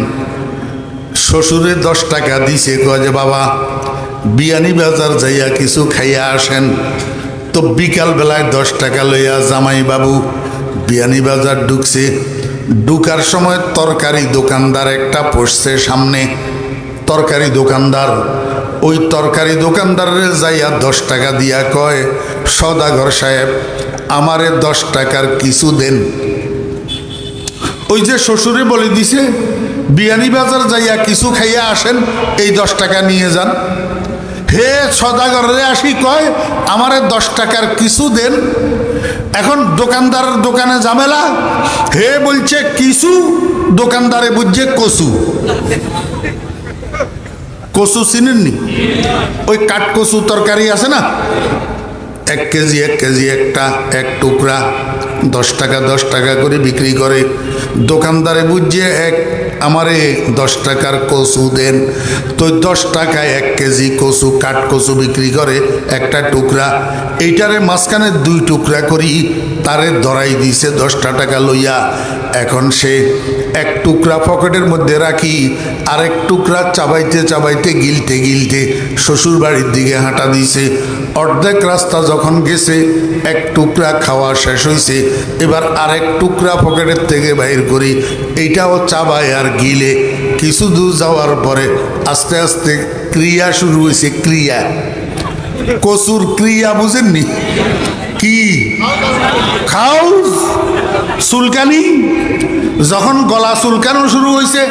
শ্বশুরে 10 টাকা দিছে, কয় যে বাবা বিয়ানি বাজার যাইয়া কিছু খাইয়া আসেন। তো বিকাল বেলায় 10 টাকা লইয়া জামাই বাবু বিয়ানি বাজার ঢুকছে। ঢুকার সময় তরকারি দোকানদার একটা পড়ছে সামনে, তরকারি দোকানদার। ওই তরকারি দোকানদারের যাইয়া 10 টাকা দিয়া কয়, সওদাগর সাহেব আমারে 10 টাকার কিছু দেন। ওই যে শ্বশুরে বলে দিছে বিয়ানি বাজার যাইয়া কিছু খাইয়া আসেন, এই 10 টাকা নিয়ে যান। হে সওদাগরে আসি কয় আমারে 10 টাকার কিছু দেন। এখন দোকানদারের দোকানে ঝামেলা, হে বলছে কিছু, দোকানদারে বুঝছে কচু। কচু চিনেননি? ওই কাঠকচু তরকারি আছে না, 1 কেজি 1 কেজি একটা, এক টুকরা 10 টাকা 10 টাকা করে বিক্রি করে। দোকানদারে বুঝছে আমারে 10 টাকার কচু দেন। তো 10 টাকায় 1 কেজি কচু, কাঠকচু বিক্রি করে একটা টুকরা। এইটারে মাঝখানে 2 টুকরা করি তারে ধরাই দিছে 10 টাকা লইয়া। এখন সে 1 টুকরা পকেটের মধ্যে রাখি, আরেক টুকরা চাবাইতে চাবাইতে গিলতে গিলতে শ্বশুর বাড়ির দিকে হাঁটা দিছে। অর্ধেক রাস্তা যখন গেছে 1 টুকরা খাওয়া শেষ হয়েছে, এবার আরেক টুকরা পকেটের থেকে বাইর করি, এইটাও চাবায় আর গিলে। কিছু দূর যাওয়ার পরে আস্তে আস্তে ক্রিয়া শুরু হয়েছে। ক্রিয়া, কচুর ক্রিয়া বুঝেননি? কি খাও চুলকানি। যখন গলা চুলকানো শুরু হয়েছে,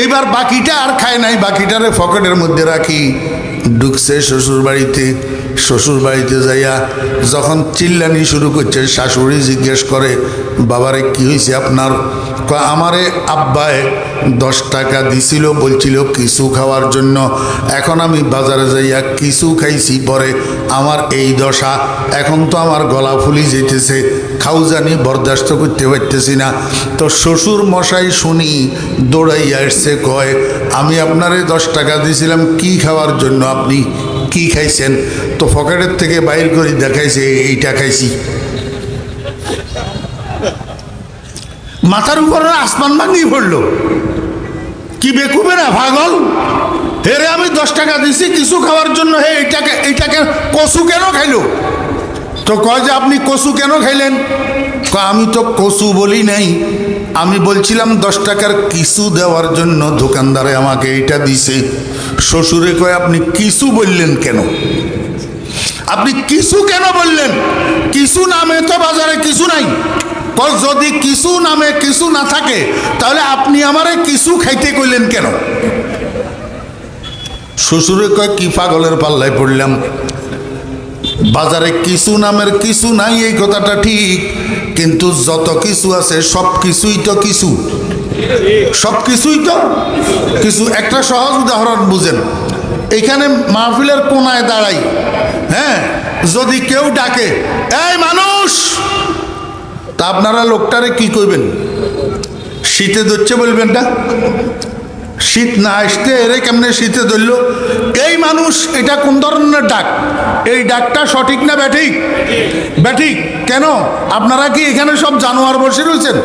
এবার বাকিটা আর খায় নাই, বাকিটারে পকেটের মধ্যে রাখি ঢুকছে শ্বশুর বাড়িতে। শ্বশুর বাড়িতে যাইয়া যখন চিল্লানি শুরু করছে, শাশুড়ি জিজ্ঞেস করে বাবারে কি হয়েছে আপনার? আমারে আব্বায় 10 টাকা দিছিল, বলছিল কিছু খাওয়ার জন্য। এখন আমি বাজারে যাইয়া কিছু খাইছি, পরে আমার এই দশা। এখন তো আমার গলা ফুলি যেতেছে, খাও জানি বরদাস্ত করতে পারতেছি না। তো শ্বশুর মশাই শুনি দৌড়াইয়া এসছে, কয় আমি আপনারে 10 টাকা দিয়েছিলাম কি খাওয়ার জন্য, আপনি কি খাইছেন? তো পকেটের থেকে বাইর করে দেখাইছে এইটা খাইছি। মাথার উপরে আসমান ভাঙিয়ে পড়লো। কি বেকুবে না পাগল? হেরে আমি 10 টাকা দিছি কিছু খাওয়ার জন্য, হে এইটাকে কচু কেন খাইলো? তো কয় যে আপনি কচু কেন খাইলেন? আমি তো কচু বলি নাই, আমি বলছিলাম 10 টাকার কিছু দেওয়ার জন্য দোকানদারে আমাকে এইটা দিছে। শ্বশুরে কয় আপনি কিছু বললেন কেন? আপনি কিছু কেন বললেন? কিছু নামে তো বাজারে কিছু নাই। যদি কিছু নামে কিছু না থাকে তাহলে আপনি আমারে কিছু খাইতে কইলেন কেন? শ্বশুরে কয় কি পাগলের পাল্লায় পড়লাম, বাজারে কিছু নামের কিছু নাই এই কথাটা ঠিক, কিন্তু যত কিছু আছে সব কিছুই তো কিছু, সব কিছুই তো কিছু। একটা সহজ উদাহরণ বুঝেন, এইখানে মাহফিলের কোনায় দাঁড়াই, হ্যাঁ, যদি কেউ ডাকে এই মানুষ, তা আপনারা লোকটারে কি কইবেন? শীতে ধরছে বলবেন না? শীত না আসতে এরে কেমনে শীতে ধরল? এই মানুষ, এটা কোন ধরনের ডাক? এই ডাকটা সঠিক না ব্যাঠিক? ব্যাঠিক। কেন? আপনারা কি এখানে সব জানোয়ার বসে রয়েছেন?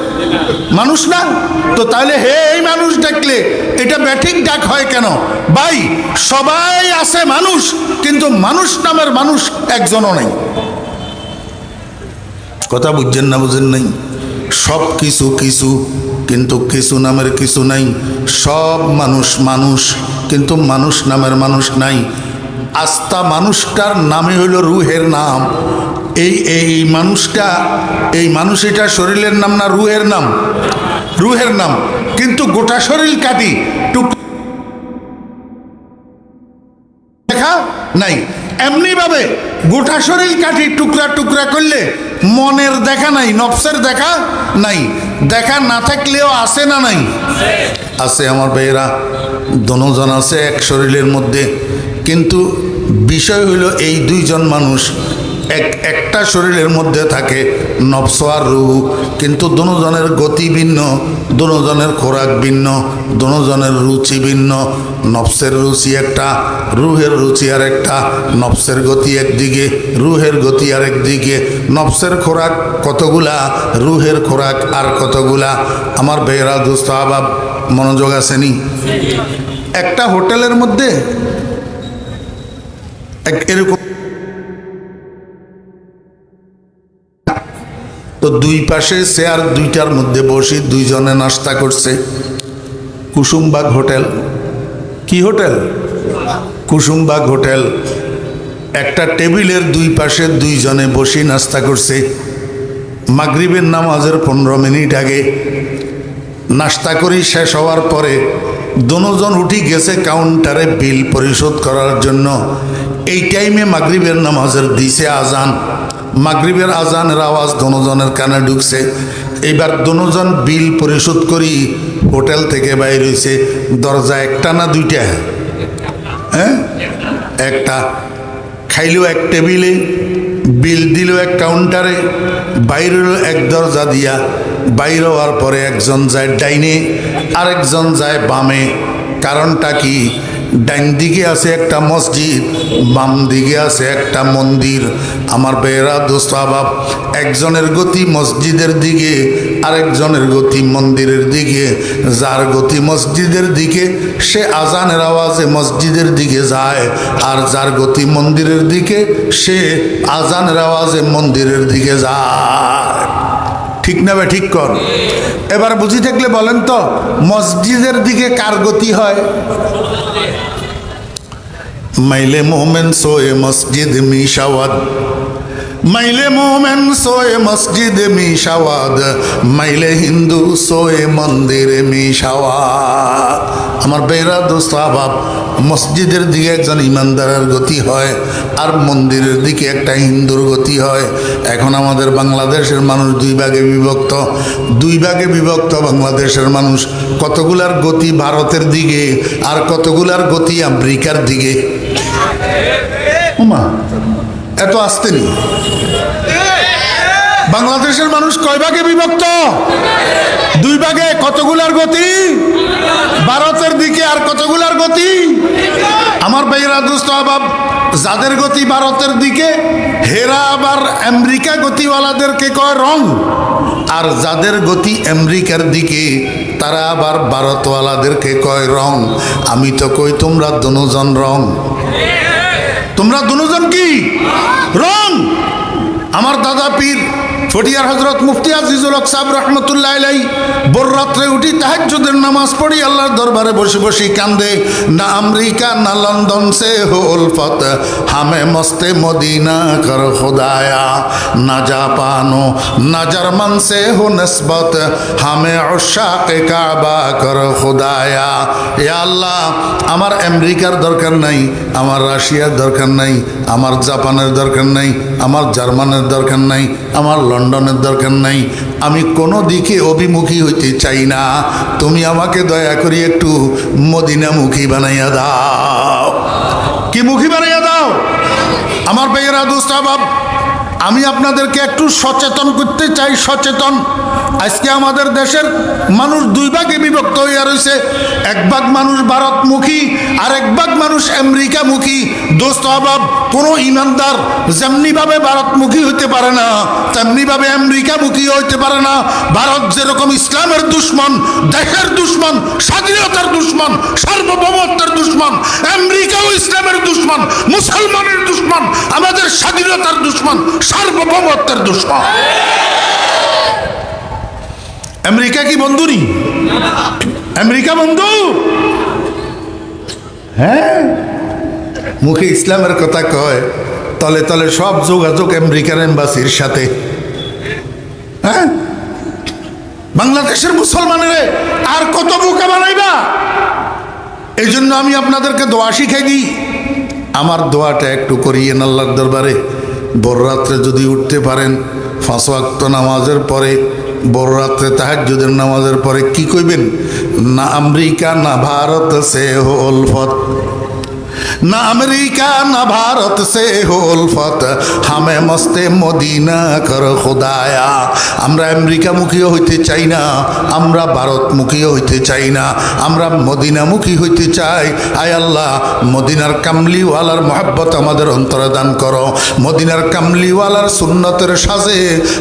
মানুষ না তো, তাহলে হে এই মানুষ ডাকলে এটা ব্যাঠিক ডাক হয় কেন? ভাই সবাই আছে মানুষ, কিন্তু মানুষ নামের মানুষ একজনও নেই। কথা বুঝছেন না? বুঝেন নাই? সব কিছু কিছু, কিন্তু কিছু নামের কিছু নাই। সব মানুষ মানুষ, কিন্তু মানুষ নামের মানুষ নাই। আস্তা মানুষটার নামে হইল রুহের নাম। এই মানুষটা, এই মানুষ, এটা শরীরের নাম না রুহের নাম? রুহের নাম। কিন্তু গোটা শরীর কাটি টুক দেখা নাই। এমনি ভাবে গোটা শরীর কাটি টুকরা টুকরা করলে মনের দেখা নাই, নফসের দেখা নাই। দেখা না থাকলেও আছে না নাই? আছে আমার ভাইয়েরা, দনোজন আছে এক শরীরের মধ্যে, কিন্তু বিষয় হইল এই দুইজন মানুষ একটা শরীরের মধ্যে থাকে, নফস আর রূহ, কিন্তু দুজনের গতি ভিন্ন, দুজনের খোরাক ভিন্ন, দুজনের রুচি ভিন্ন। নফসের রুচি একটা, রুহের রুচি আর একটা। নফসের গতি একদিকে, রুহের গতি আর একদিকে। নফসের খোরাক কতগুলা, রুহের খোরাক আর কতগুলা। আমার বেহরা দোস্ত আবাব, মনোযোগ আসেনি? একটা হোটেলের মধ্যে এরকম তো দুই পাশে চেয়ার দুইটার মধ্যে বসে দুইজনে নাস্তা করছে। কুসুমবাগ হোটেল। কি হোটেল? কুসুমবাগ হোটেল। একটা টেবিলের দুই পাশে দুইজনে বসে নাস্তা করছে। মাগরিবের নামাজের 15 মিনিট আগে নাস্তা করি শেষ হওয়ার পরে দুজন উঠি গেছে কাউন্টারে বিল পরিশোধ করার জন্য। এই টাইমে মাগরিবের নামাজের দিছে আজান। মাগরিবের আজানের আওয়াজ দুজনের কানে ঢুকছে। এইবার দুজন বিল পরিশোধ করি হোটেল থেকে বাইর হয়েছে। দরজা একটা না দুইটা? হ্যাঁ, একটা। খাইলো এক টেবিলে, বিল দিল এক কাউন্টারে, বাইরে এক দরজা দিয়া। বাইরে হওয়ার পরে একজন যায় ডাইনে, আরেকজন যায় বামে। কারণটা কি? ডাইন দিকে আছে একটা মসজিদ, বাম দিকে আছে একটা মন্দির। আমার বেহরা দোস্ত আবাব, একজনের গতি মসজিদের দিকে, আরেকজনের গতি মন্দিরের দিকে। যার গতি মসজিদের দিকে সে আজানের আওয়াজে মসজিদের দিকে যায়, আর যার গতি মন্দিরের দিকে সে আজানের আওয়াজে মন্দিরের দিকে যায়। ঠিক না বে ঠিক কর? এবার বুঝি থাকলে বলেন তো, মসজিদের দিকে কার গতি হয়? মাইলে মোমেন সোয়ে মসজিদ মিশাওয়াদ, মাইলে মোমেন সোয়ে মসজিদ মিশাওয়াদ, মাইলে হিন্দু সোয়ে মন্দির মিশাওয়াদ। আমার বেহরা দোস্ত আবাব, মসজিদের দিকে একজন ইমানদারের গতি হয়, আর মন্দিরের দিকে একটা হিন্দুর গতি হয়। এখন আমাদের বাংলাদেশের মানুষ দুই ভাগে বিভক্ত। দুই ভাগে বিভক্ত বাংলাদেশের মানুষ। কতগুলার গতি ভারতের দিকে, আর কতগুলার গতি আমেরিকার দিকে। ওমা, এত আসতে নি? বাংলাদেশের মানুষ কয় ভাগে বিভক্ত? দুই ভাগে। কতগুলার গতি? ভারতের দিকে। আর কতগুলার গতি? আমার ভাইরা দোস্ত আবাব, যাদের গতি ভারতের দিকে হেরা আবার আমেরিকা গতিওয়ালাদেরকে কয় রং, আর যাদের গতি আমেরিকার দিকে তারা আবার ভারতওয়ালাদেরকে কয় রং। আমি তো কই তোমরা দুজন রং। তোমরা দুজন কি রং? আমার দাদা পীর ফটিয়ার হজরত মুফতি আজিজুল হক সাহেব রহমতুল্লাহ আলাইহি ভোর রাত্রে উঠি তাহাজ্জুদের নামাজ পড়ি আল্লাহর দরবারে বসে বসে কান্দে। না আমেরিকা না লন্ডন সে হো উলফত, হামে মস্তে মদিনা কর খুদায়া, না জাপানো না জার্মান সে হো নিসবত, হামে উশাকে কাবা কর খুদায়া। ইয়া আল্লাহ, আমার আমেরিকার দরকার নাই, আমার রাশিয়ার দরকার নাই, আমার জাপানের দরকার নাই, আমার জার্মানের দরকার নাই, আমার লন্ডনের দরকার নাই। আমি কোনো দিকে অভিমুখী হইতে চাই না। তুমি আমাকে দয়া করি একটু মদিনামুখী বানাইয়া দাও। কি মুখী বানাইয়া দাও? আমার ভাইয়েরা দোস্ত আবাব, আমি আপনাদেরকে একটু সচেতন করতে চাই। সচেতন। আজকে আমাদের দেশের মানুষ দুই ভাগে বিভক্ত হইয়া রয়েছে। এক ভাগ মানুষ ভারতমুখী, আর এক ভাগ মানুষ আমেরিকামুখী। দোস্ত আবাব, কোনো ইমানদার যেমনিভাবে ভারতমুখী হইতে পারে না, তেমনিভাবে আমেরিকামুখী হইতে পারে না। ভারত যেরকম ইসলামের দুশ্মন, দেশের দুশ্মন, স্বাধীনতার দুশ্মন, সার্বভৌমত্বের দুশ্মন, আমেরিকাও ইসলামের দুশ্মন, মুসলমানের দুশ্মন, আমাদের স্বাধীনতার দুশ্মন, সার্বভৌমত্বের দুশ্মন। আমেরিকা কি বন্ধু নি? আমেরিকা বন্ধু? হ্যাঁ, মুখে ইসলামের কথা কয়, তলে তলে সব যোগাযোগ আমেরিকার এম্বাসির সাথে। হ্যাঁ, বাংলাদেশের মুসলমানের আর কত বোকা বানাইবা? এই জন্য আমি আপনাদেরকে দোয়া শিখাই দিই। আমার দোয়াটা একটু করিয়েন আল্লাহর দরবারে। ভোর রাত্রে যদি উঠতে পারেন 5 ওয়াক্ত নামাজের পরে, ভোর রাত্রে তাহাজ্জুদের নামাজের পরে কি কইবেন? না আমেরিকা না ভারত সে হো উলফত, ना अमेरिका ना भारत से हो उल्फत, हमें मस्ते मदीना कर खुदाया। আমরা আমেরিকামুখীও হইতে চাই না, আমরা ভারতমুখীও হইতে চাই না, আমরা মদিনামুখী হইতে চাই। আয় আল্লাহ, মদিনার কামলিওয়ালার মহব্বত আমাদের অন্তরে দান করো। মদিনার কামলিওয়ালার সুন্নতের সাজে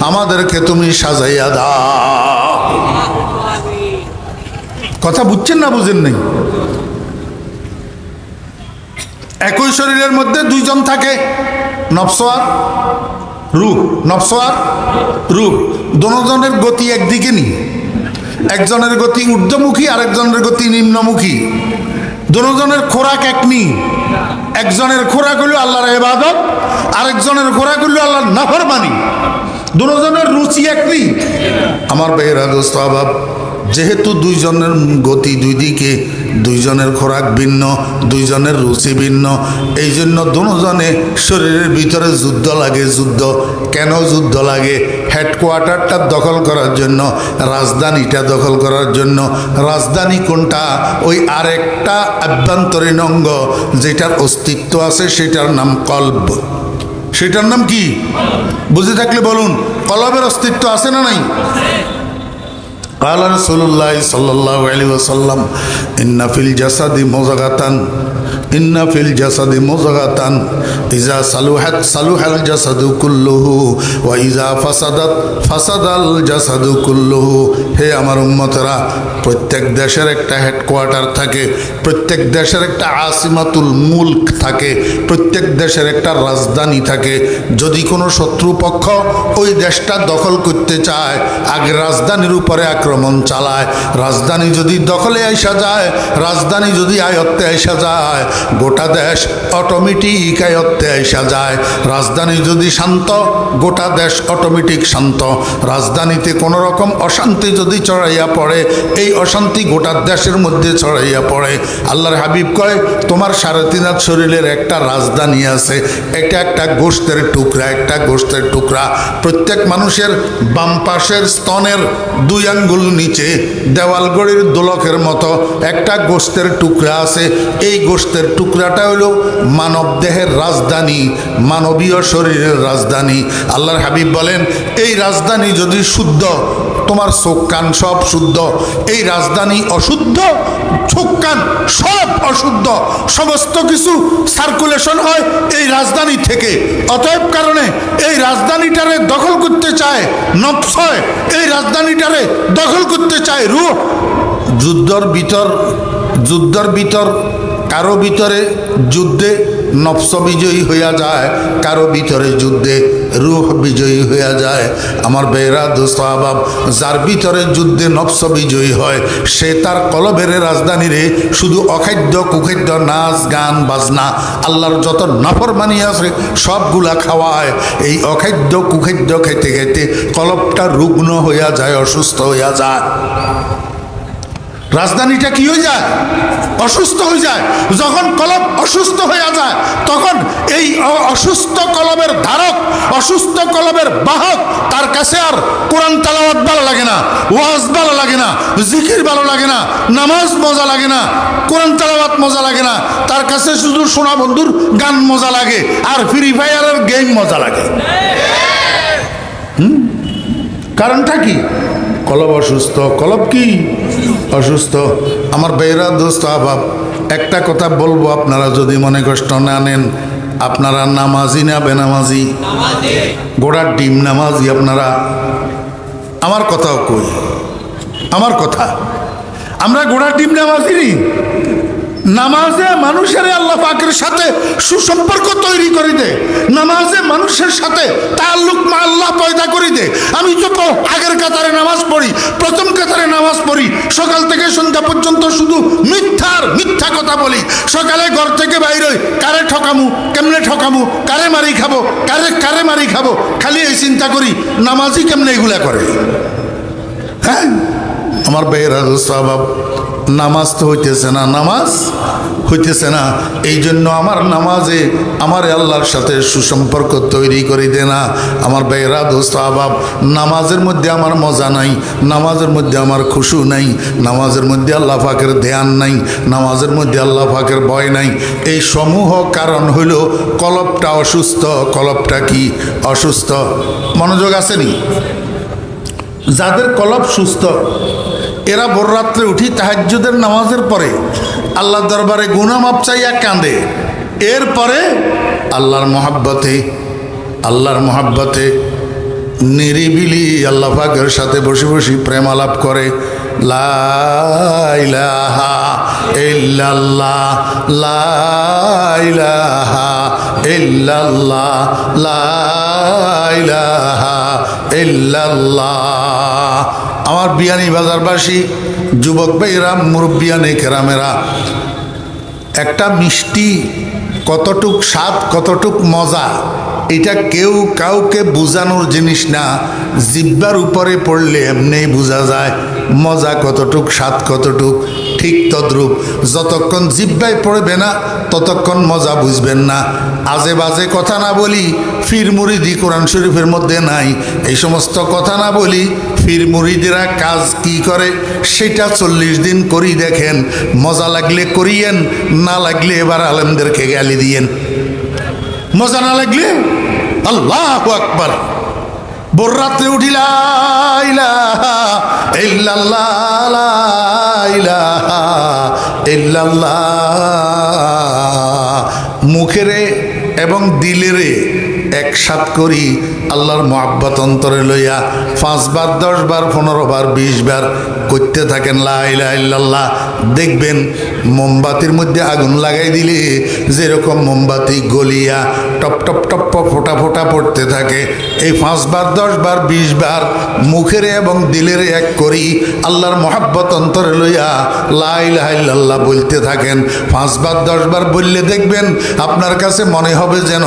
আমাদেরকে তুমি সাজাইয়া দাও। কথা বুঝছেন না বুঝেন নাই? একই শরীরের মধ্যে দুইজন থাকে, নফস আর রূহ। নফস আর রূহ দুজনের গতি একদিকে নি, একজনের গতি ঊর্ধ্বমুখী আর একজনের গতি নিম্নমুখী। দুজনের খোরাক এক নি, একজনের খোরাক হলো আল্লাহর ইবাদত, আরেকজনের খোরাক হলো আল্লাহর নাফরমানি। দুজনের রুচি এক নি। আমার ভাইয়েরা, দোস্ত আবাব, যেহেতু দুইজনের গতি দুই দিকে, দুইজনের খোরাক ভিন্ন, দুইজনের রুচি ভিন্ন, এই জন্য দুজনে শরীরের ভিতরে যুদ্ধ লাগে। যুদ্ধ কেন যুদ্ধ লাগে? হেডকোয়ার্টারটা দখল করার জন্য, রাজধানীটা দখল করার জন্য। রাজধানী কোনটা? ওই আরেকটা আভ্যন্তরীণ অঙ্গ যেটার অস্তিত্ব আছে, সেটার নাম কলব। সেটার নাম কি? বুঝে থাকলে বলুন, কলবের অস্তিত্ব আছে না নাই? قال رسول الله صلى الله عليه وسلم إن في الجسد مضغة إن في الجسد مضغة إذا صلحت صلح الجسد كله وإذا فسدت فسد الجسد كله। হে আমার উম্মতরা, প্রত্যেক দেশের একটা হেডকোয়ার্টার থাকে, প্রত্যেক দেশের একটা আসিমাতুল মুলক থাকে, প্রত্যেক দেশের একটা রাজধানী থাকে। যদি কোনো শত্রুপক্ষ ওই দেশটা দখল করতে চায়, আগে রাজধানীর উপরে আক্রমণ চালায়। রাজধানী যদি দখলে আইসা যায়, রাজধানী যদি আয়ত্তে আইসা যায়, গোটা দেশ অটোমেটিক আয়ত্তে আইসা যায়। রাজধানী যদি শান্ত, গোটা দেশ অটোমেটিক শান্ত। রাজধানীতে কোনো রকম অশান্তি যদি ছড়াইয়া পড়ে, এই অশান্তি গোটা দেশের মধ্যে ছড়াইয়া পড়ে। আল্লাহর হাবিব কয়, তোমার 3.5 হাত শরীরের একটা রাজধানী আছে, এটা একটা গোশতের টুকরা, একটা গোশতের টুকরা। প্রত্যেক মানুষের বাম পাশের স্তনের 2 আঙ্গুল নিচে দেওয়ালগড়ির দোলকের মতো একটা গোশতের টুকরা আছে। এই গোশতের টুকরাটা হলো মানব দেহের রাজধানী, মানবীয় শরীরের রাজধানী। আল্লাহর হাবিব বলেন, এই রাজধানী যদি শুদ্ধ, তোমার চোখ কান সব শুদ্ধ। এই রাজধানী অশুদ্ধ, চোখ কান সব অশুদ্ধ, সমস্ত কিছু সার্কুলেশন হয় এই রাজধানী থেকে। অতএব কারণে এই রাজধানীটারে দখল করতে চায় নফস, এই রাজধানীটারে দখল করতে চায় রূহ। যুদ্ধর ভিতর কারো ভিতরে যুদ্ধে নফস বিজয়ী হইয়া যায়, কারো ভিতরে যুদ্ধে রূহ বিজয়ী হইয়া যায়। আমার বেরা দোস্ত আহবাব, যার ভিতরে যুদ্ধে নফস বিজয়ী হয়, সে তার কলবের রাজধানীরে শুধু অখাদ্য কুখাদ্য, নাচ গান বাজনা, আল্লাহর যত নাফরমানি আছে সবগুলা খাওয়ায়। এই অখাদ্য কুখাদ্য খেতে খেতে কলবটা রুগ্ন হইয়া যায়, অসুস্থ হইয়া যায়। রাজধানীটা কি হয়ে যায়? অসুস্থ হয়ে যায়। যখন কলব অসুস্থ হয়ে যায়, তখন এই অসুস্থ কলবের ধারক, অসুস্থ কলবের বাহক, তার কাছে আর কোরআন তেলাওয়াত ভালো লাগে না, ওয়াজ ভালো লাগে না, জিকির ভালো লাগে না, নামাজ মজা লাগে না, কোরআন তেলাওয়াত মজা লাগে না। তার কাছে শুধু সোনা বন্ধুর গান মজা লাগে, আর ফ্রি ফায়ারের গেম মজা লাগে। কারণটা কি? কলব অসুস্থ। কলব কি? অসুস্থ। আমার বেরা দোস্ত আহবাব, একটা কথা বলবো, আপনারা যদি মনে কষ্ট না নেন, আপনারা নামাজি না বেনামাজি? গোড়ার ডিম নামাজি আপনারা। আমার কথাও কই, আমার কথা, আমরা গোড়ার ডিম নামাজি নি। নামাজে মানুষের আল্লাহ পাকের সাথে সুসম্পর্ক তৈরি করে দে, নামাজে মানুষের সাথে তাআল্লুক মা আল্লাহ পয়দা করে দে। আমি যত আগের কাতারে নামাজ পড়ি, প্রথম কাতারে নামাজ পড়ি, সকাল থেকে সন্ধ্যা পর্যন্ত শুধু মিথ্যা কথা বলি। সকালে ঘর থেকে বাইরে হই, কারে ঠকামু, কেমনে ঠকামু, কারে মারি খাবো, কারে মারি খাবো, খালি এই চিন্তা করি নামাজি কেমনে এগুলা করে। হ্যাঁ আমার বেরা স্বভাব, নামাজ তো হইতেছে না, নামাজ হইতেছে না। এই জন্য আমার নামাজে আমার আল্লাহর সাথে সুসম্পর্ক তৈরি করে দে না। আমার ভাইরা, দোস্ত, আহবাব, নামাজের মধ্যে আমার মজা নাই, নামাজের মধ্যে আমার খুশু নাই, নামাজের মধ্যে আল্লাহ পাকের ধ্যান নাই, নামাজের মধ্যে আল্লাহ পাকের ভয় নাই। এই সমূহ কারণ হইল কলবটা অসুস্থ। কলবটা কি অসুস্থ? মনোযোগ আসেনি? যাদের কলব সুস্থ এরা ভোর রাত্রে উঠি তাহাজ্জুদের নামাজের পরে আল্লাহর দরবারে গুনাহ মাপ চাইয়া কাঁদে। এরপরে আল্লাহর মহাব্বতে নিরিবিলি আল্লাহ পাকের সাথে বসে বসে প্রেম আলাপ করে। লা ইলাহা ইল্লাল্লাহ, লা ইলাহা ইল্লাল্লাহ, লা ইলাহা ইল্লাল্লাহ। আমার বিয়ানী বাজারবাসী যুবক ভাইরা, মুরব্বিয়ানে কেরামেরা, একটা মিষ্টি কতটুক স্বাদ, কতটুক মজা, এটা কেউ কাউকে বোঝানোর জিনিস না। জিহ্বার উপরে পড়লে এমনিই বোঝা যায় মজা কতটুক, স্বাদ কতটুক। ঠিক তদ্রূপ যতক্ষণ জিহ্বায় পড়বে না ততক্ষণ মজা বুঝবেন না। আজে বাজে কথা না বলি, ফির মুরিদি কোরআন শরীফের মধ্যে নাই। এই সমস্ত কথা না বলি। ফির মুরিদিরা কাজ কি করে সেটা 40 দিন করি দেখেন। মজা লাগলে করিয়েন, না লাগলে এবার আলেমদেরকে গালি দিয়েন। মজা না লাগলে আল্লাহু আকবার। ভোর রাত্রে উঠি লা ইলাহা ইল্লাল্লাহ, লা ইলাহা ইল্লাল্লাহ, মুখেরে এবং দিলেরে একসাথ করি আল্লাহর মহাব্বত অন্তরে লইয়া 5 বার, 10 বার, 15 বার, 20 বার করতে থাকেন লা ইলাহা ইল্লাল্লাহ। দেখবেন মোমবাতির মধ্যে আগুন লাগাই দিলে যেরকম মোমবাতি গলিয়া টপ টপ টপ ফোটা ফোটা পড়তে থাকে, এই 5 বার, 10 বার, 20 বার মুখের এবং দিলের এক করি আল্লাহর মহাব্বত অন্তরে লইয়া লা ইলাহা ইল্লাল্লাহ বলতে থাকেন। 5 বার, 10 বার বললে দেখবেন আপনার কাছে মনে হবে যেন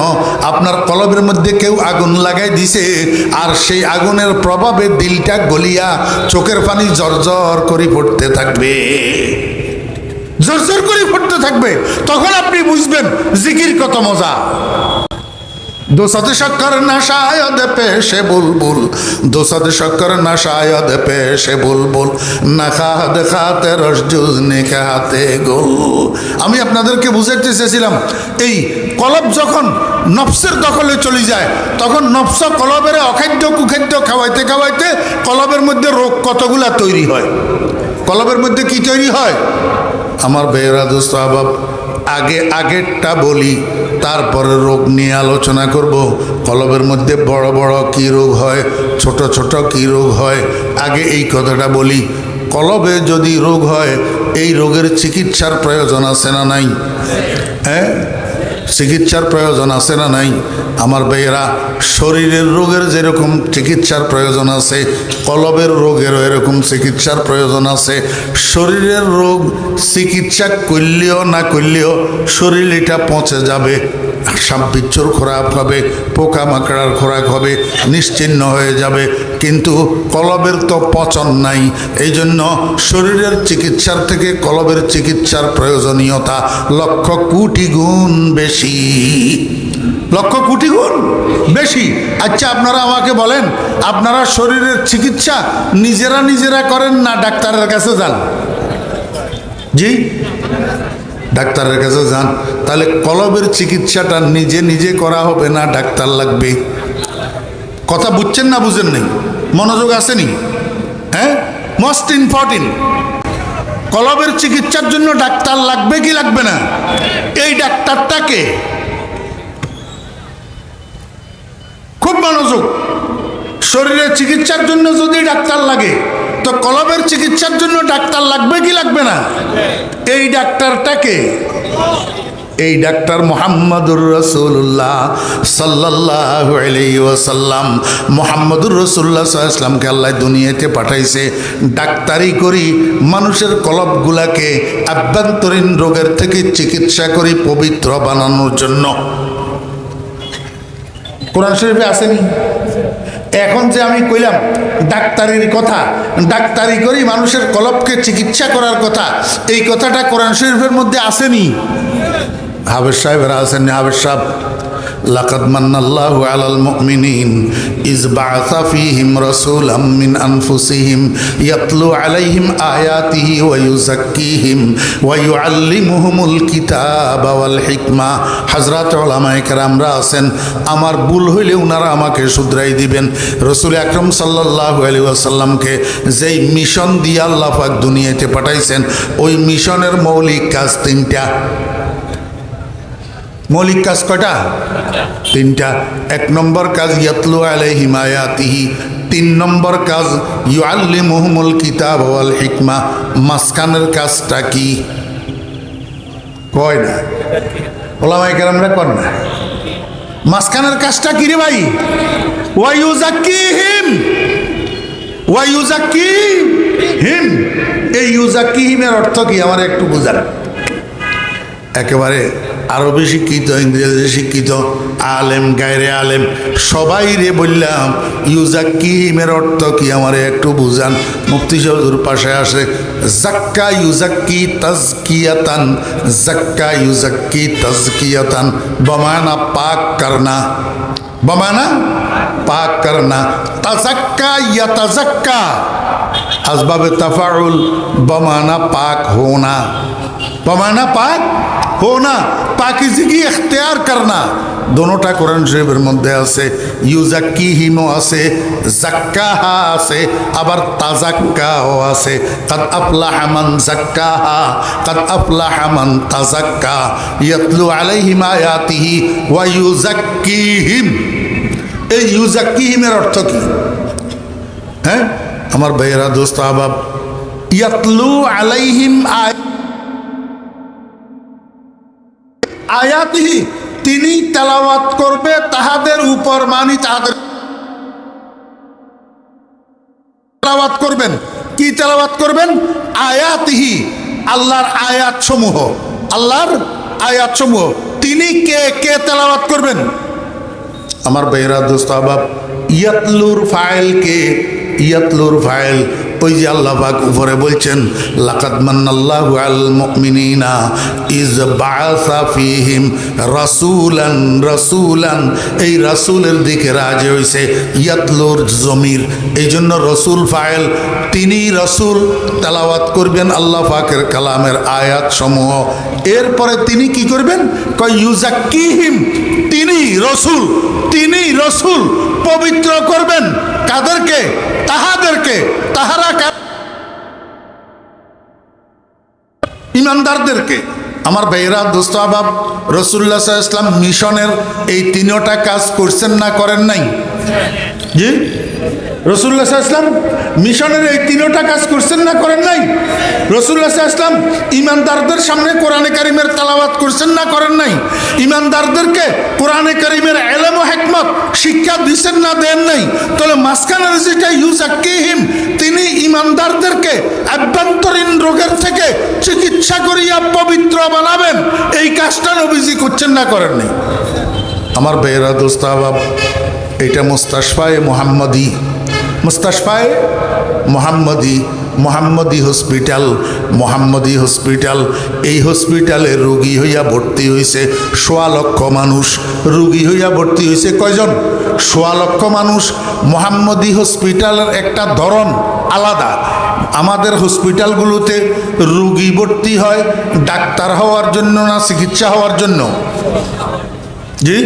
আপনার কলবের মধ্যে কেউ আগুন লাগাই দিছে, আর সেই আগুনের প্রভাবে দিলটা গলিয়া চোখের পানি জর্জর করে পড়তে থাকবে, জর্জর করে পড়তে থাকবে। তখন আপনি বুঝবেন জিকির কত মজা। দোসাদ শক্কর না শায়দ পেশে বুলবুল, দোসাদ শক্কর না শায়দ পেশে বুলবুল, না খাদ খাতে রসজুজ নিকাতে গোল। আমি আপনাদেরকে বুঝাতে চেয়েছিলাম এই কলব যখন নফসের দখলে চলে যায় তখন নফস কলবের অখাদ্য কুখাদ্য খাওয়াইতে খাওয়াইতে কলবের মধ্যে রোগ কতগুলা তৈরি হয়। কলবের মধ্যে কি তৈরি হয়? আমার বেহরা দোস্ত আহবাব, আগেরটা বলি, তারপরে রোগ নিয়ে আলোচনা করব। কলবের মধ্যে বড় বড় কি রোগ হয়, ছোট ছোট কি রোগ হয়, আগে এই কথাটা বলি। কলবে যদি রোগ হয় এই রোগের চিকিৎসার প্রয়োজন আছে না নাই? হ্যাঁ, চিকিৎসার প্রয়োজন আছে না নাই? আমার ভাইয়েরা, শরীরের রোগের যেরকম চিকিৎসার প্রয়োজন আছে কলবের রোগেরও এরকম চিকিৎসার প্রয়োজন আছে। শরীরের রোগ চিকিৎসা করলেও না করলেও শরীর এটা পচে যাবে, সাপ বিচ্ছুর খোরাক হবে, পোকামাকড়ার খোরাক হবে, নিশ্চিহ্ন হয়ে যাবে। কিন্তু কলবের তো পচন নাই। এই জন্য শরীরের চিকিৎসার থেকে কলবের চিকিৎসার প্রয়োজনীয়তা লক্ষ কোটি গুণ বেশি, লক্ষ কোটি গুণ বেশি। আচ্ছা, আপনারা আমাকে বলেন, আপনারা শরীরের চিকিৎসা নিজেরা করেন না ডাক্তারের কাছে যান? জি, ডাক্তারের কাছে যান। তাহলে কলবের চিকিৎসাটা নিজে করা হবে না ডাক্তার লাগবে? কথা বুঝছেন না বুঝেন নাই? মনোযোগ আসেনি? হ্যাঁ, মোস্ট ইম্পর্টেন্ট, কলবের চিকিৎসার জন্য ডাক্তার লাগবে কি লাগবে না? এই ডাক্তারটাকে খুব মনোযোগ। শরীরের চিকিৎসার জন্য যদি ডাক্তার লাগে তো কলবের চিকিৎসার জন্য ডাক্তার লাগবে কি লাগবে না? এই ডাক্তারটাকে, এই ডাক্তার মুহাম্মদুর রাসূলুল্লাহ সাল্লাল্লাহু আলাইহি ওয়াসাল্লাম, মুহাম্মদুর রাসূলুল্লাহ সাল্লাল্লাহু আলাইহি ওয়াসাল্লামকে আল্লাহ দুনিয়াতে পাঠাইছে ডাক্তারি করি মানুষের কলবগুলাকে আভ্যন্তরীণ রোগের থেকে চিকিৎসা করি পবিত্র বানানোর জন্য। কোরআন শরীফে আসেনি? এখন যে আমি কইলাম ডাক্তারির কথা, ডাক্তারি করি মানুষের কলবকে চিকিৎসা করার কথা, এই কথাটা কোরআন শরীফের মধ্যে আসেনি? হাফেজ সাহেবেরা আসেননি? হাফেজ সাহেব, লাকাদ মান্নাল্লাহু আলাল মুমিনিন ইজ বাআসা ফীহিম রাসূলাম মিন আনফুসিহিম ইয়াতলু আলাইহিম আয়াতিহি ওয়া ইউযাক্কিহিম ওয়া ইউআল্লিমুহুমুল কিতাবা ওয়াল হিকমা। হযরত উলামায়ে কেরামরা আছেন, আমার ভুল হইলে ওনারা আমাকে শুধরাই দিবেন। রাসূল আকরাম সাল্লাল্লাহু আলাইহি ওয়াসাল্লামকে যেই মিশন দিয়ে আল্লাহ পাক দুনিয়াতে পাঠাইছেন, ওই মিশনের মৌলিক কাজ তিনটা। মৌলিক কাজ কয়টা? তিনটা। এক নম্বর কাজ ইয়াতলু আলাইহিম আয়াতিহি, তিন নম্বর কাজ ইউআল্লিমুহুমুল কিতাব ওয়াল হিকমা। মাঝখানের কাজটা কি? কয় না, ওলামায়ে কেরামরা কর না। মাঝখানের কাজটা কি রে ভাই? ওয়া ইউযাক্কিহিম, ওয়া ইউযাক্কিহিম। এই ইউযাক্কিহিমের অর্থ কি আমার একটু বুঝান। একেবারে আরবি শিক্ষিত, ইংরেজি শিক্ষিত, আলেম গায়রে আলেম সবাই রে বললাম ইউযাক্কিহিমের অর্থ কি আমারে একটু বুঝান। মুফতি সাহেবের পাশে আসে, যাক্কা ইউযাক্কি তাজকিয়াতান, যাক্কা ইউযাক্কি তাজকিয়াতান বমানা পাক করনা, বমানা পাক করনা। তাজাক্কা ইয়াতাজাক্কা আসবাবে তাফাউল বমানা পাক হোনা, बमाना पाक होना, पाकिज़गी इख्तियार करना। दोनोटा कुरान शरीफের মধ্যে আছে। ইউযাক্কিহিমও আছে, যাক্কাহা আছে, আবার তাজাক্কাও আছে। কাদ আফলাহা মান যাক্কাহা, কাদ আফলাহা মান তাজাক্কা। ইয়াতলু আলাইহিম আয়াতিহি ওয়া ইউযাক্কিহিম। এই ইউযাক্কিহিমের অর্থ কি? হ্যাঁ আমার ভাইয়েরা, দোস্ত আহবাব, ইয়াতলু আলাইহিম আয়াতিহি, তিনি তেলাওয়াত করবে তাহাদের উপর, মানি তাহাদের তেলাওয়াত করবেন। কি তেলাওয়াত করবেন? আয়াতিহি, আল্লাহর আয়াত সমূহ, আল্লাহর আয়াত সমূহ। তিনি কে কে তেলাওয়াত করবেন? আমার ভাইয়েরা, দোস্ত আহবাব, ইয়াতলুর ফাইল কে? ইয়াতলুর ফাইল ওই যে আল্লাহ পাক উপরে বলছেন, লাকাদ মান্নাল্লাহু আলাল মুমিনিনা ইজ বাআসা ফীহিম রাসূলান, রাসূলান এই রাসূলের দিকে রাজি হইছে। ইয়াতলুর জমির, এই জন্য রাসূল ফাইল, তিনি রাসূল তেলাওয়াত করবেন আল্লাহ পাকের কালামের আয়াত সমূহ। এরপরে তিনি কি করবেন? কয় ইউযাক্কিহিম, তিনি রাসূল, তিনি রাসূল পবিত্র করবেন। কাদেরকে? তাহাদেরকে। তাহারা ইমানদারদেরকে। আমার ভাইয়েরা, দোস্ত আহবাব, রাসূলুল্লাহ সাল্লাল্লাহু আলাইহি ওয়াসাল্লাম মিশনের এই তিনটা কাজ করছেন না করেন নাই? জি, রাসূলুল্লাহ সাল্লাল্লাহু আলাইহি ওয়াসাল্লাম মিশনের এই তিনটা কাজ করছেন না করেন নাই? রাসূলুল্লাহ সাল্লাল্লাহু আলাইহি ওয়াসাল্লাম ইমানদারদের সামনে কোরআনে কারিমের তেলাওয়াত করছেন না করেন নাই? ইমানদারদেরকে কোরআনে কারিমের ইলম ও হিকমত শিক্ষা দিচ্ছেন না দেন নাই? তাহলে মাঝখানের যেটা ইউযাক্কিহিম, তিনি ইমানদারদেরকে আভ্যন্তরীণ রোগের থেকে চিকিৎসা করিয়া পবিত্র বানাবেন, এই কাজটা নবীজি করছেন না করেন নাই? আমার ভাইয়েরা, দোস্ত আহবাব, এটা মুস্তাশফায়ে মুহাম্মদি, মুস্তাশফায়ে মুহাম্মদি, মোহাম্মদী হসপিটাল, মোহাম্মদী হসপিটাল। এই হসপিটালে রোগী হইয়া ভর্তি হয়েছে ১.৫ লক্ষ মানুষ। রোগী হইয়া ভর্তি হয়েছে কয়জন? ১.৫ লক্ষ মানুষ। মোহাম্মদী হসপিটালের একটা ধরন আলাদা। আমাদের হসপিটালগুলোতে রোগী ভর্তি হয় ডাক্তার হওয়ার জন্য না চিকিৎসা হওয়ার জন্য? জি,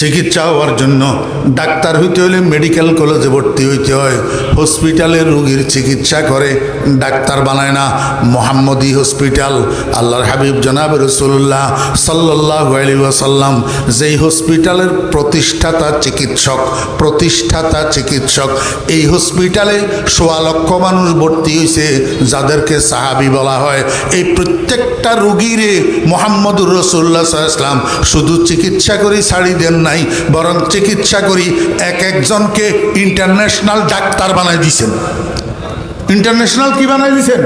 চিকিৎসা হওয়ার জন্য। ডাক্তার হইতে হলে মেডিকেল কলেজে ভর্তি হইতে হয়। হসপিটালে রোগীর চিকিৎসা করে, ডাক্তার বানায় না। মোহাম্মদী হসপিটাল, আল্লাহর হাবিব জনাব রাসূলুল্লাহ সাল্লাল্লাহু আলাইহি ওয়াসাল্লাম যেই হসপিটালের প্রতিষ্ঠাতা চিকিৎসক, প্রতিষ্ঠাতা চিকিৎসক। এই হসপিটালে ১.৫ লক্ষ মানুষ ভর্তি হয়েছে, যাদেরকে সাহাবী বলা হয়। এই প্রত্যেকটা রোগীরে মুহাম্মদুর রাসূলুল্লাহ সাল্লাল্লাহু আলাইহি ওয়াসাল্লাম শুধু চিকিৎসা করে ছাড়ি দেন নাই, বরং চিকিৎসা করি এক একজনকে ইন্টারন্যাশনাল ডাক্তার বানাই দিয়েছেন। ইন্টারন্যাশনাল কি বানাই দিয়েছেন?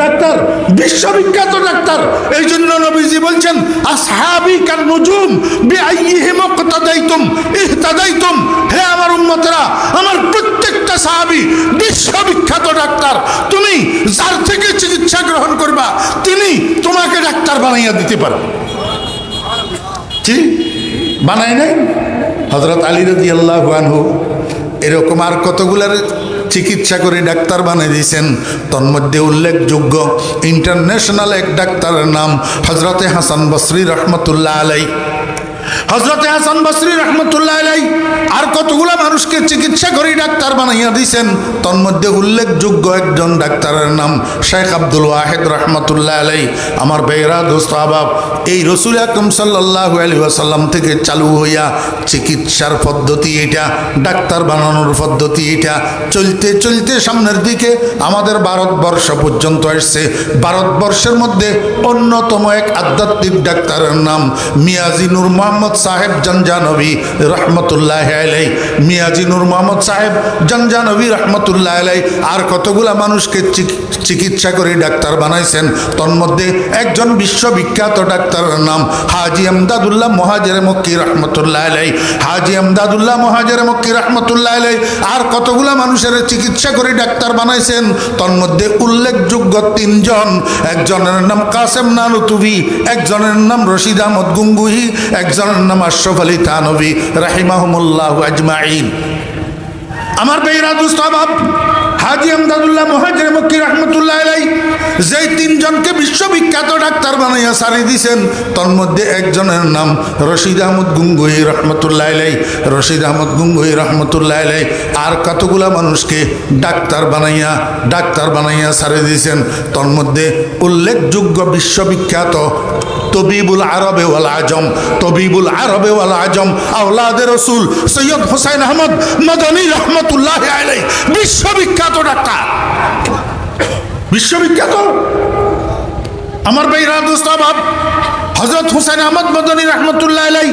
ডাক্তার, বিশ্ববিখ্যাত ডাক্তার। এই জন্য নবীজি বলছেন আসহাবি কান নুজুম বিআইয়িহিম ইক্তাদাইতুম ইহতাদাইতুম। হে আমার উম্মতেরা, আমার প্রত্যেকটা সাহাবী বিশ্ববিখ্যাত ডাক্তার। তুমি যার থেকে চিকিৎসা গ্রহণ করবা তিনি তোমাকে ডাক্তার বানাইয়া দিতে পারবে। কি বানাই নাই? হযরত আলী রাদিয়াল্লাহু আনহু এরকম আর কতগুলার চিকিৎসা করে ডাক্তার বানিয়ে দিয়েছেন। তন্মধ্যে উল্লেখযোগ্য ইন্টারন্যাশনাল এক ডাক্তারের নাম হযরতে হাসান বসরি রহমতুল্লাহ আলাই। হযরতে হাসান বসরি রহমতুল্লাহ আলাই আর কতগুলা মানুষকে চিকিৎসা করে ডাক্তার বানাইয়া দিয়েছেন। তন্মধ্যে উল্লেখযোগ্য একজন ডাক্তারের নাম শেখ আব্দুল ওয়াহিদ রহমতুল্লাহ আলাই। আমার ভাইরা দোস্ত আহবাব, এই রসুল আকরাম সাল্লাল্লাহু আলাইহি ওয়াসাল্লাম থেকে চালু হইয়া চিকিৎসার পদ্ধতি এটা, ডাক্তার বানানোর পদ্ধতি এটা, চলতে চলতে সামনের দিকে আমাদের ভারতবর্ষ পর্যন্ত আসছে। ভারতবর্ষের মধ্যে অন্যতম এক আধ্যাত্মিক ডাক্তারের নাম মিয়াজি নূর মোহাম্মদ সাহেব জঞ্জানবী রহমতুল্লাহ আলাই। মিয়াজি নূর মোহাম্মদ সাহেব জঞ্জানবী রহমতুল্লাহ আলাই আর কতগুলা মানুষকে চিকিৎসা করে ডাক্তার বানাইছেন। তন্মধ্যে একজন বিশ্ববিখ্যাত ডাক্তারের নাম হাজি আমদাদুল্লাহ মুহাজির মক্কি রহমতুল্লাহ আলাই। হাজি আমদাদুল্লাহ মুহাজির মক্কি রহমতুল্লাহ আলাই আর কতগুলা মানুষের চিকিৎসা করে ডাক্তার বানাইছেন। তন্মধ্যে উল্লেখযোগ্য তিনজন, একজনের নাম কাসেম নানুতুবি, একজনের নাম রশিদ আহমদ গুঙ্গুহি, একজনের নাম আশরাফ আলী থানভী রাহিমাহুমুল্লাহ আজমাইন। আমার ভাইরা দোস্ত আহবাব, হাজি আমদাদুল্লাহ মুহাজির মক্কি রহমতুল্লাহ আলাই যেই তিনজনকে বিশ্ববিখ্যাত ডাক্তার বানাইয়া সারি দিয়েছেন, তন্মধ্যে একজনের নাম রশিদ আহমদ গুঙ্গুহি রহমতুল্লাহ আলাই। রশিদ আহমদ গুঙ্গুহি রহমতুল্লাহ আলাই আর কতগুলা মানুষকে ডাক্তার বানাইয়া সারি দিয়েছেন। তন্মধ্যে উল্লেখযোগ্য বিশ্ববিখ্যাত তবিবুল আরবে ওয়াল আজম, তবিবুল আরবে ওয়াল আজম আওলাদে রসুল সৈয়দ হুসাইন আহমদ মদনী রহমতুল্লাহ আলাই বিশ্ববিখ্যাত ডাক্তার, বিশ্ববিখ্যাত। আমার ভাইরা দোস্ত আহবাব, হযরত হুসাইন আহমদ মদনী রহমতুল্লাহ আলাই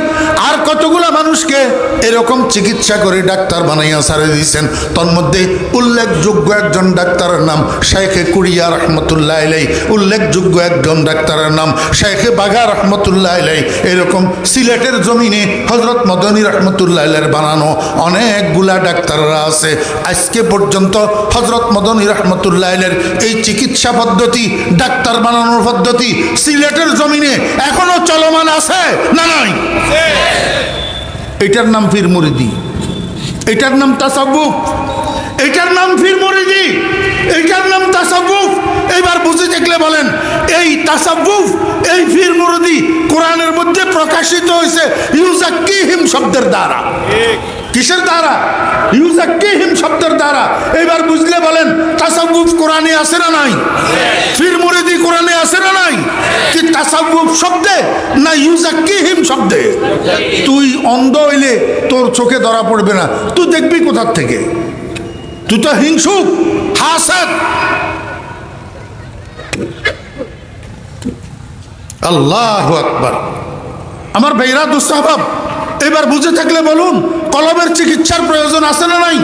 আর কতগুলা মানুষকে এরকম চিকিৎসা করে ডাক্তার বানাইয়া সারে দিয়েছেন। তন্মধ্যে উল্লেখযোগ্য একজন ডাক্তারের নাম শেখে কুড়িয়া রহমতুল্লাহ আলাই, উল্লেখযোগ্য একজন ডাক্তারের নাম শেখে বাঘা রহমতুল্লাহ আলাই। এরকম সিলেটের জমিনে হযরত মদনী রহমতুল্লাহ আলাইয়ের বানানো অনেকগুলা ডাক্তাররা আছে। আজকে পর্যন্ত হযরত মদনী রহমতুল্লাহ আলাইয়ের এই চিকিৎসা পদ্ধতি, ডাক্তার বানানোর পদ্ধতি সিলেটের জমিনে এখনো চলমান আছে না নাই? এটার নাম পীর মুরিদি, এটার নাম তাসাউফ, এটার নাম পীর মুরিদি, এটার নাম তাসাউফ। এবার বুঝে দেখলে বলেন এই তাসাউফ, এই পীর মুরিদি কোরআনের মধ্যে প্রকাশিত হয়েছে ইউজাক্কিহিম শব্দের দ্বারা। কিসের দ্বারা? ইউজাক্কিহিম শব্দের দ্বারা। এবার বুঝলে বলেন তাসাউফ কোরআনে আছে না নাই? পীর মুরিদি কোরআনে আছে না নাই? কি তাসাউফ শব্দে না ইউজাক্কিহিম শব্দে? তুই অন্ধ হইলে তোর চোখে ধরা পড়বে না, তুই দেখবি কোথার থেকে? তুই তো হিংসুক, হাসাদ। আল্লাহু আকবার। আমার ভাইরা দোস্ত আহবাব, এবার বুঝে থাকলে বলুন কলবের চিকিৎসার প্রয়োজন আছে না নাই?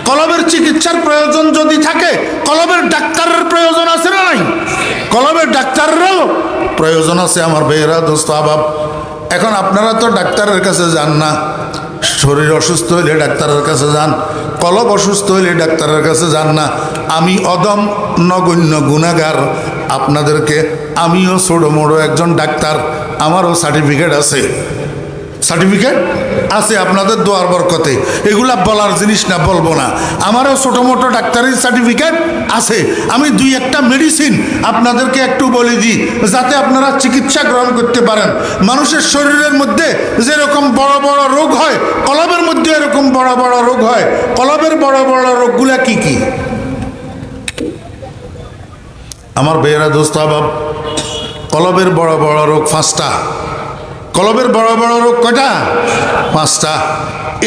কলবের চিকিৎসার প্রয়োজন যদি থাকে কলবের ডাক্তারের প্রয়োজন আছে না নাই? কলবের ডাক্তারেরও প্রয়োজন আছে। আমার ভাইয়েরা দোস্ত আহবাব, এখন আপনারা তো ডাক্তারের কাছে যান না, শরীর অসুস্থ হইলে ডাক্তারের কাছে যান, কলব অসুস্থ হইলে ডাক্তারের কাছে যান না। আমি অদম নগণ্য গুনাহগার, আপনাদেরকে আমিও ছোটো মোটো একজন ডাক্তার, আমারও সার্টিফিকেট আছে, সার্টিফিকেট আছে আপনাদের দোয়ার বরকতে। এগুলা বলার জিনিস না, বলবো না। আমারও ছোটো মোটো ডাক্তারের সার্টিফিকেট আছে। আমি দুই একটা মেডিসিন আপনাদেরকে একটু বলে দিই যাতে আপনারা চিকিৎসা গ্রহণ করতে পারেন। মানুষের শরীরের মধ্যে যেরকম বড় বড় রোগ হয়, কলবের মধ্যে এরকম বড় বড় রোগ হয়। কলবের বড় বড় রোগগুলা কি কি? আমার ভাইয়েরা দোস্ত আহবাব, কলবের বড় বড় রোগ 5টা। কলবের বড় বড় রোগ কয়টা? 5টা।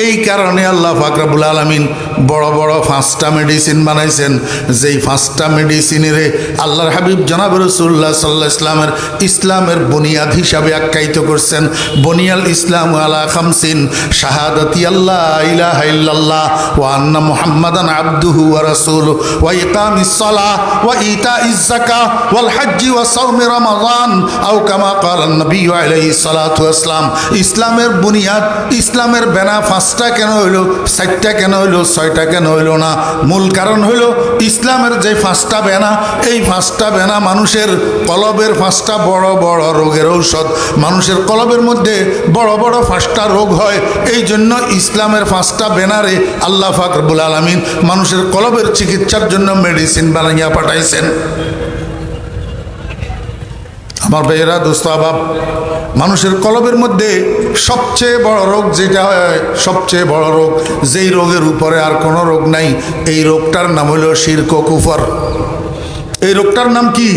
এই কারণে আল্লাহ পাক রব্বুল আলামিন বড় বড় 5টা মেডিসিন বানাইছেন, যেই 5টা মেডিসিনের আল্লাহর হাবিব জনাব রাসূলুল্লাহ সাল্লাল্লাহু আলাইহি ওয়াসাল্লামের ইসলামের বুনিয়াদ হিসাবে আখ্যায়িত করছেন। বুনিয়াল ইসলাম আলা খামসিন, শাহাদাতি আল্লাহ ইলাহা ইল্লাল্লাহ ওয়া আন্না মুহাম্মাদান আবদুহু ওয়া রাসূলুহু ওয়া ইকামিস সালাহ ওয়া ইতাইজ যাকাহ ওয়াল হজ্জি ওয়া সাওমি রমাদান আও কামা ক্বালান নবী আলাইহিস সালাতু ওয়াস সালাম। ইসলামের বুনিয়াদ, ইসলামের বেনা 5টা কেন হইল, 4টা কেন হইল, 6টা কেন হইল না? মূল কারণ হইল ইসলামের যে 5টা বেনা, এই 5টা বেনা মানুষের কলবের 5টা বড় বড় রোগের ঔষধ। মানুষের কলবের মধ্যে বড় বড় 5টা রোগ হয়, এই জন্য ইসলামের 5টা বেনারে আল্লাহ পাক রব্বুল আলামিন মানুষের কলবের চিকিৎসার জন্য মেডিসিন বানাইয়া পাঠাইছেন। আমার ভাইয়েরা, দোস্ত আহবাব, মানুষের কলবের মধ্যে সবচেয়ে বড় রোগ যেটা হয়, সবচেয়ে বড় রোগ, যেই রোগের উপরে আর কোনো রোগ নাই, এই রোগটার নাম হলো শিরক ও কুফর। এই রোগটার নাম কি?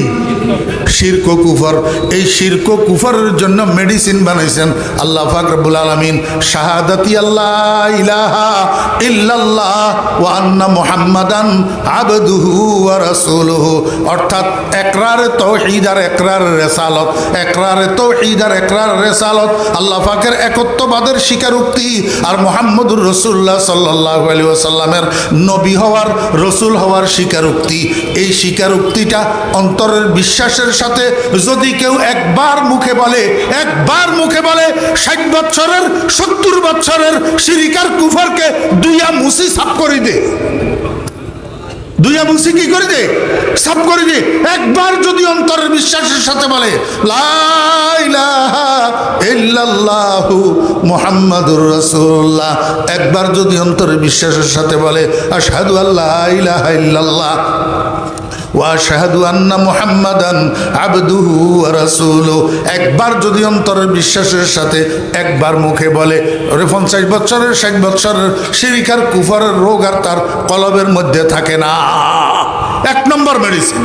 শিরক ও কুফর। এই শিরক ও কুফরের জন্য মেডিসিন বানাইছেন আল্লাহ পাক রব্বুল আলামিন। শাহাদাতি আল্লাহ ইলাহা ইল্লাল্লাহ ওয়া আন্না মুহাম্মাদান আবদুহু ওয়া রাসূলুহু, অর্থাৎ ইকরারে তাওহীদ আর ইকরারে রিসালাত, ইকরারে তাওহীদ আর ইকরারে রিসালাত, আল্লাহ পাকের একত্ববাদের স্বীকারোক্তি আর মুহাম্মদুর রাসূলুল্লাহ সাল্লাল্লাহু আলাইহি ওয়াসাল্লামের নবী হওয়ার, রাসূল হওয়ার স্বীকারোক্তি। এই স্বীকারোক্তিটা অন্তরের বিশ্বাসের সাথে যদি কেউ একবার মুখে বলে, 60 বছরের 70 বছরের শিরক আর কুফরকে দুইয়া মুসি সাফ করে দে, দুইয়া মুসি কি করে দে? সাফ করে দে। একবার যদি অন্তরের বিশ্বাসের সাথে বলে লা ইলাহা ইল্লাল্লাহু মুহাম্মাদুর রাসূলুল্লাহ, একবার যদি অন্তরের বিশ্বাসের সাথে বলে আশহাদু আল্লা ইলাহা ইল্লাল্লাহ ওয়া আশহাদু আন্না মুহাম্মাদান আবদুহু ওয়া রাসূলুহু, একবার যদি অন্তরের বিশ্বাসের সাথে একবার মুখে বলে, ওরে 50 বছরের 60 বছরের শিরক আর কুফরের রোগ আর তার কলবের মধ্যে থাকে না। 1 নম্বর মেডিসিন।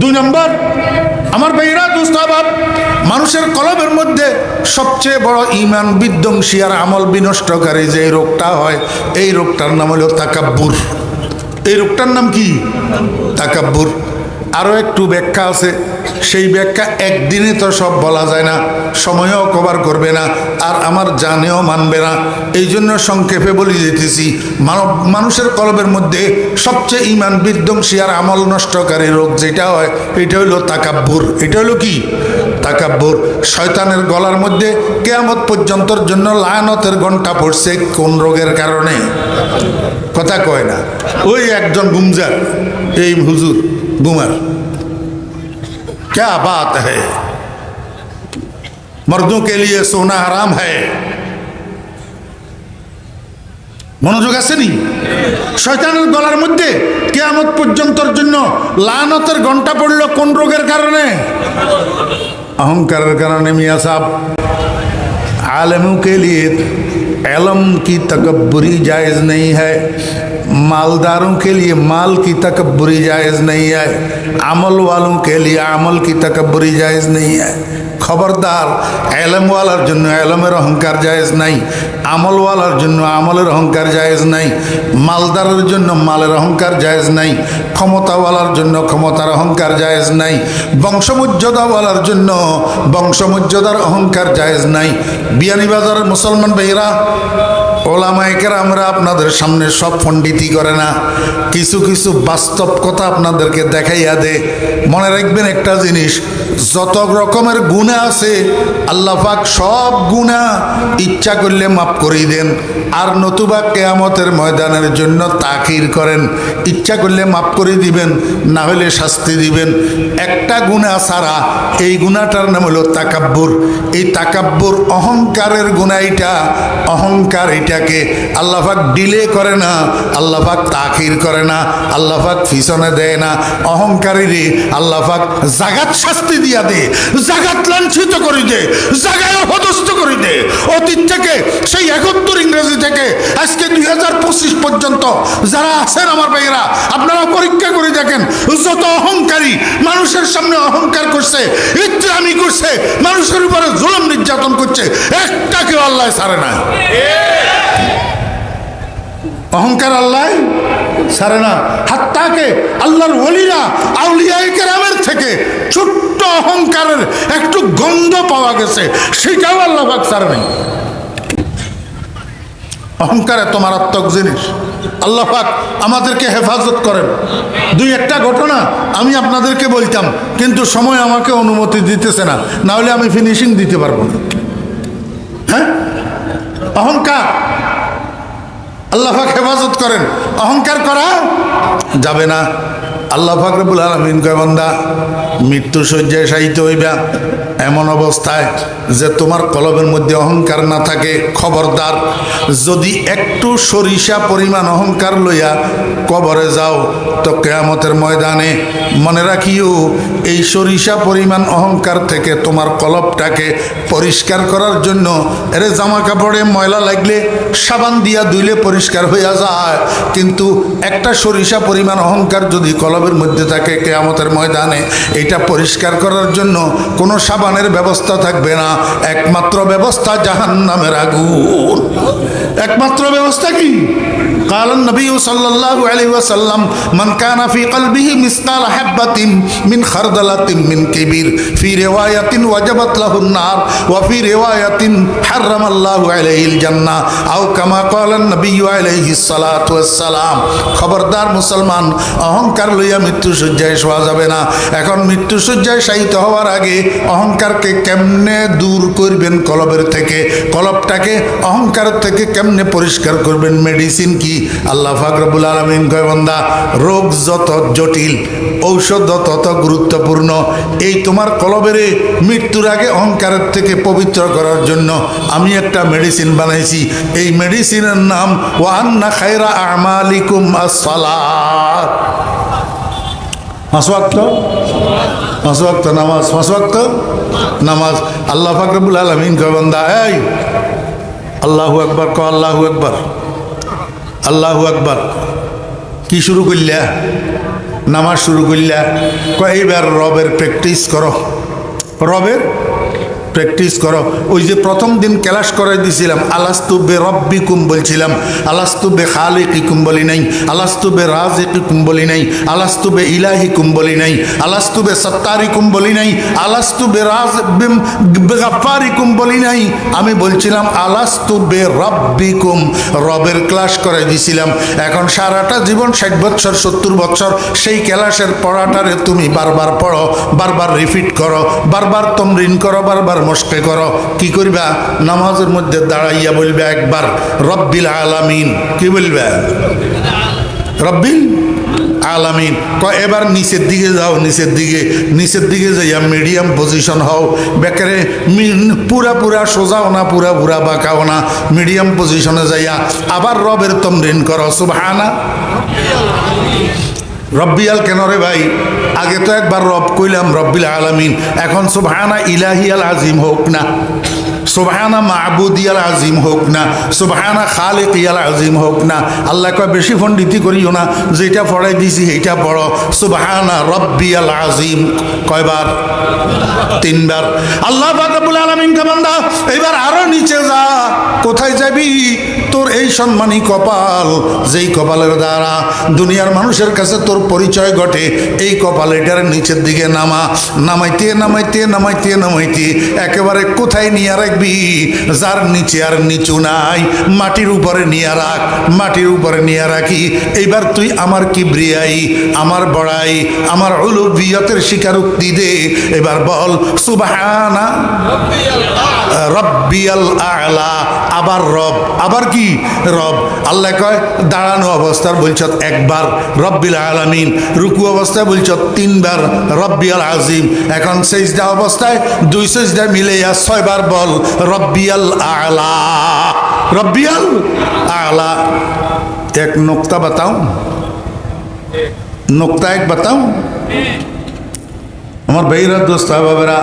2 নম্বর, আমার ভাইরা, দোস্ত আহবাব, মানুষের কলবের মধ্যে সবচেয়ে বড় ঈমান বিধ্বংসী আর আমল বিনষ্টকারী যে রোগটা হয়, এই রোগটার নাম হলো তাকাব্বুর। এই রোগটার নাম কি? তাকাব্বুর। আরও একটু ব্যাখ্যা আছে, সেই ব্যাখ্যা একদিনে তো সব বলা যায় না, সময়ও কভার করবে না, আর আমার জানেও মানবে না। এই জন্য সংক্ষেপে বলে যেতেছি, মানুষের কলবের মধ্যে সবচেয়ে ঈমান বিধ্বংসী আর আমল নষ্টকারী রোগ যেটা হয়, এটা হলো তাকাব্বুর। এটা হলো কি? তাকাব্বুর। শয়তানের গলার মধ্যে কিয়ামত পর্যন্তর জন্য লায়নতের ঘণ্টা পড়ছে কোন রোগের কারণে? কথা কয় না। ওই একজন গুমজার, এই হুজুর গুমার, क्या बात है, मर्दों के लिए सोना हराम है। মনোযোগ আসেনি? শয়তানের গলার মধ্যে কিয়ামত পর্যন্তর জন্য লানতের ঘণ্টা পড়ল কোন রোগের কারণে? अहंकार कारणें। मियाँ साहब, आलमों के लिए इल्म की तकब्बुरी जायज़ नहीं है, मालदारों के लिए माल की तकब्बुरी जायज़ नहीं है, अमल वालों के लिए अमल की तकब्बुरी जायज़ नहीं है। खबरदार, एलम वालार जन्य एलमेर अहंकार जायज़ नहीं, আমল ওয়ালার জন্য আমলের অহংকার জায়েজ নাই, মালদারের জন্য মালের অহংকার জায়েজ নাই, ক্ষমতাওয়ালার জন্য ক্ষমতার অহংকার জায়েজ নাই, বংশমর্যাদাওয়ালার জন্য বংশমর্যাদার অহংকার জায়েজ নাই। বিয়ানীবাজারের মুসলমান ভাইয়েরা, ওলামায়ে কেরামরা আপনাদের সামনে সব পণ্ডিতি করে না, কিছু কিছু বাস্তব কথা আপনাদেরকে দেখাইয়া দে। মনে রাখবেন একটা জিনিস, যত রকমের গুনাহ আছে আল্লাহ পাক সব গুনাহ ইচ্ছা করলে মাফ করে দেন, আর নতুবা কিয়ামতের ময়দানের জন্য তাখির করেন। ইচ্ছা করলে মাফ করে দিবেন, না হলে শাস্তি দিবেন। একটা গুনাহ ছাড়া, এই গুনাহটার নাম হলো তাকাব্বুর। এই তাকাব্বুর অহংকারের গুনাহ, এটা অহংকার, এটাকে আল্লাহ পাক ডিলে করে না, আল্লাহ পাক তাখির করে না, আল্লাহ পাক পিছনে দেয় না। অহংকারীরে আল্লাহ পাক জাগাত শাস্তি দিয়া দে, জাগাত লাঞ্ছিত করে দে, জাগায় অপদস্থ করে দে। অতীত থেকে, সেই 71 ইংরেজি থেকে আজকে 2025 পর্যন্ত যারা আছেন আমার ভাইয়েরা, আপনারা পরীক্ষা করে দেখেন, যত অহংকারী মানুষের সামনে অহংকার করছে, ইচ্ছামি করছে, মানুষের উপরে জুলুম নির্যাতন করছে, একটাকেও আল্লাহ ছাড়ে না। অহংকার আল্লাহ ছাড়ে না। হাত্তাকে আল্লাহর ওলিরা আউলিয়ায়ে কেরামের থেকে ছোট্ট অহংকারের একটু গন্ধ পাওয়া গেছে, সেটাও আল্লাহ পাক ছাড়ে নাই। অহংকার এত মারাত্মক জিনিস। আল্লাহ পাক আমাদেরকে হেফাজত করেন। দুই একটা ঘটনা আমি আপনাদেরকে বলতাম, কিন্তু সময় আমাকে অনুমতি দিতেছে না, না হলে আমি ফিনিশিং দিতে পারবো না। হ্যাঁ, অহংকার, আল্লাহ পাক হেফাজত করেন। অহংকার করা যাবে না। আল্লাহ পাক রব্বুল আলামিন কয়, বান্দা মৃত্যু শয্যায় শায়িত হইবা এমন অবস্থায় যে তোমার কলবের মধ্যে অহংকার না থাকে, খবরদার যদি একটু সরিষা পরিমাণ অহংকার লইয়া কবরে যাও তো কিয়ামতের ময়দানে মনে রাখিও এই সরিষা পরিমাণ অহংকার থেকে তোমার কলবটাকে পরিষ্কার করার জন্য এরে জামা কাপড়ে ময়লা লাগলে সাবান দিয়া ধুইলে পরিষ্কার হইয়া যায়, কিন্তু একটা সরিষা পরিমাণ অহংকার যদি কলবের মধ্যে থাকে কিয়ামতের ময়দানে এটা পরিষ্কার করার জন্য কোনো সাবানের ব্যবস্থা থাকবে না। একমাত্র ব্যবস্থা জাহান্নামের আগুন। একমাত্র ব্যবস্থা কি? قال النبي صلى الله عليه وسلم من كان في قلبه مثقال حبة من خردلة من كبر في رواية وجبت له النار وفي رواية حرم الله عليه الجنة أو كما قال النبي عليه الصلاة والسلام। খবরদার মুসলমান, অহংকার লইয়া মৃত্যু শয্যায় শোয়া যাবে না। এখন মৃত্যু শয্যায় শায়িত হওয়ার আগে অহংকারকে কেমনে দূর করবেন কলবের থেকে, কলবটাকে অহংকার থেকে কেমনে পরিষ্কার করবেন, মেডিসিন কি? আল্লাহ পাক রব্বুল আলামিন কয়, বান্দা রোগ যত জটিল ঔষধ তত গুরুত্বপূর্ণ। এই তোমার কলবের মৃত্যুর আগে অহংকারের থেকে পবিত্র করার জন্য আমি একটা মেডিসিন বানাইছি। এই মেডিসিনের নাম ওয়া আন্না খায়রা আমালিকুম আস-সালাত। পাঁচ ওয়াক্ত নামাজ, 5 ওয়াক্ত নামাজ। আল্লাহ পাক রব্বুল আলামিন কয়, বান্দা এই আল্লাহু আকবার কও, আল্লাহু আকবার, আল্লাহু আকবার। কি শুরু করলা? নামাজ শুরু করলা। কয় এইবার রবের প্র্যাকটিস করো, রবের প্র্যাকটিস করো। ওই যে প্রথম দিন ক্লাস করাই দিয়েছিলাম, আলাস্তু বে রব্বিকুম বলছিলাম, আলাস্তু বে খালিকিকুম বলি নাই, আলাস্তু বে রাজিকিকুম বলি নাই, আলাস্তু বে ইলাহিকুম বলি নাই, আলাস্তু বে সত্তারিকুম বলি নাই, আলাস্তু বে গাফফারিকুম বলি নাই। আমি বলছিলাম আলাস্তু বে রব্বিকুম, রবের ক্লাস করাই দিয়েছিলাম। এখন সারাটা জীবন 60 বছর 70 বছর সেই ক্লাসের পড়াটারে তুমি বারবার পড়ো, বারবার রিপিট করো, বারবার তমরিন করো, বারবার মস্কে করো। কি করবা? নামাজের মধ্যে দাঁড়াইয়া বলবে একবার রব্বিল আলামিন। কি বলবে? রব্বিল আলামিন। এবার নিচের দিকে যাও, নিচের দিকে যাইয়া মিডিয়াম পজিশন হও। বেকারে পুরা সোজাও না, পুরা বাঁকাও না, মিডিয়াম পজিশনে যাইয়া আবার রবের তমরিন করো, সুবহানা রব্বিয়াল। কেন রে ভাই? আগে তো একবার রব কইলাম রব্বিল আলামিন, এখন সুবহানা ইলাহিয়াল আজিম হোক না, সুবহানা মাবুদিয়াল আজিম হোক না, সুবহানা খালিকিয়াল আজিম হোক না। আল্লাহ কয় বেশি পণ্ডিতি করিও না, যেটা পড়াই দিছি সেইটা পড়ো, সুবহানা রব্বিয়াল আজিম। কয়বার? 3 বার। আল্লাহ পাক রব্বুল আলামিন কে বান্দা এবার আরো নিচে যা। কোথায় যাবি? তোর এই সম্মানী কপাল, যেই কপালের দ্বারা দুনিয়ার মানুষের কাছে তোর পরিচয় ঘটে, এই কপাল এটার নিচের দিকে নামা। নামাইতে নামাইতে নামাইতে নামাইতে একেবারে কোথায় নিয়ে রাখবি? যার নিচে আর নিচু নাই, মাটির উপরে নিয়ে রাখ, মাটির উপরে নিয়ে রাখি। এইবার তুই আমার কিবরিয়াই, আমার বড়াই, আমার উলুহিয়তের স্বীকারোক্তি দে। এবার বল সুবহানা রব্বিয়াল আ'লা। আবার রব, আবার কি? রব। আল্লাহ কয় দাঁড়ানো অবস্থার বলছ একবার রব্বিল আলামিন, রুকু অবস্থায় বলছ 3 বার রব্বিয়াল আজিম। এখন সেজদা অবস্থায় 2 সেজদা মিলাইয়া 6 বার বল রব্বিয়াল আ'লা, রব্বিয়াল আ'লা। এক নুকতা বাতাও, নুকতা এক বাতাও আমার ভাইরা, দোস্ত বাবারা।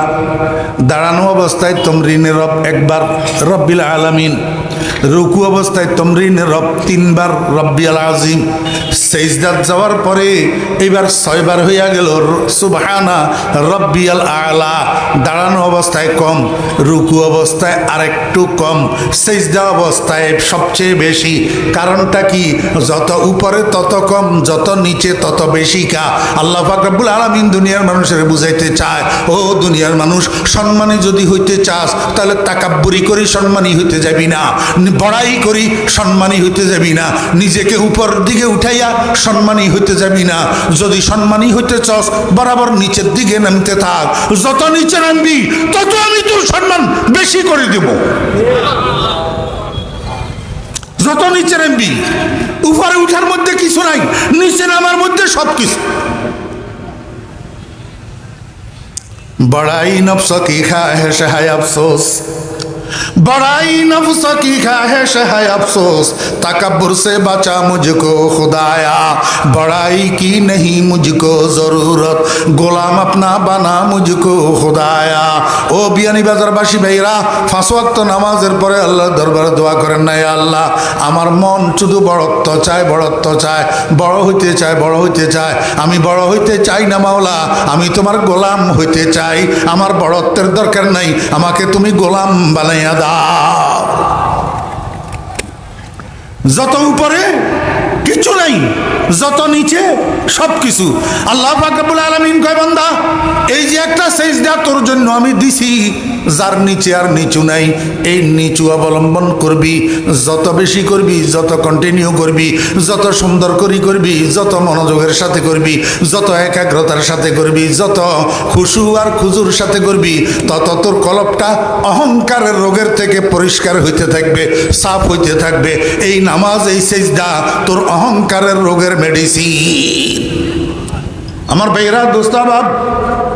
দাঁড়ানো অবস্থায় তমরিনে রব একবার রব্বিল আলামিন, রুকু অবস্থায় তমরিন রব 3 বার রব্বিয়াল আজিম, সেজদাত যাওয়ার পরে এবার 6 বার হইয়া গেল সুবহানা রব্বিয়াল আলা। দাঁড়ানো অবস্থায় কম, রুকু অবস্থায় আরেকটু কম, সেজদা অবস্থায় সবচেয়ে বেশি। কারণটা কি? যত উপরে তত কম, যত নিচে তত বেশি। কা আল্লাহ পাক রব্বুল আলামিন দুনিয়ার মানুষের বুঝাইতে চায়, ও দুনিয়ার মানুষ, সম্মানী যদি হইতে চাস তাহলে তাকাব্বুরি করি সম্মানী হইতে যাবি না, বড়াই করি সম্মানী হইতে যাবি না, নিজেকে উপর দিকে উঠাইয়া সম্মানী হইতে যাবি না। যদি সম্মানী হইতে চাস বরাবর নিচের দিকে নামতে থাক, যত নিচে নামবি তত আমি তোর সম্মান বেশি করে দেব। যত নিচে নামবি, উপরে উঠার মধ্যে কিছু নাই, নিচে নামার মধ্যে সব কিছু। बड़ाई नफ्स की ख्वाहिश है अफसोस, बड़ाई नफ्स की ख्वाहिश है अफसोस, तकब्बुर से बचा मुझको खुदाया, बड़ाई की नहीं मुझको ज़रूरत, गोलाम अपना बना मुझको खुदाया। ও বিয়ানি বাজারবাসী ভাইরা, 5 ওয়াক্ত নামাজের পরে আল্লাহর দরবারে দোয়া করেন না, ইয়া আল্লাহ আমার মন শুধু বড়ত্ব চায়, বড়ত্ব চায়, বড় হইতে চায়, বড় হইতে চায়। আমি বড় হইতে চাই না মাওলা, আমি তোমার গোলাম হইতে চাই। আমার বড়ত্বের দরকার নাই, আমাকে তুমি গোলাম বানাইয়া দাও। যত উপরে কিছু নাই, যত নিচে সব কিছু। আল্লাহ পাক রব্বুল আলামিন কয়, বান্দা এই যে একটা সেজদা তোর জন্য আমি দিছি, যার নিচে আর নিচু নাই, এই নিচু অবলম্বন করবি, যত বেশি করবি, যত কন্টিনিউ করবি, যত সুন্দর করি করবি, যত মনোযোগের সাথে করবি, যত একাগ্রতার সাথে করবি, যত খুশু আর খুজুর সাথে করবি, তত তোর কলবটা অহংকারের রোগের থেকে পরিষ্কার হইতে থাকবে, সাফ হইতে থাকবে। এই নামাজ, এই সেজদা তোর অহংকারের রোগের মেডিসিন। আমার ভাইরা, দোস্ত বাব,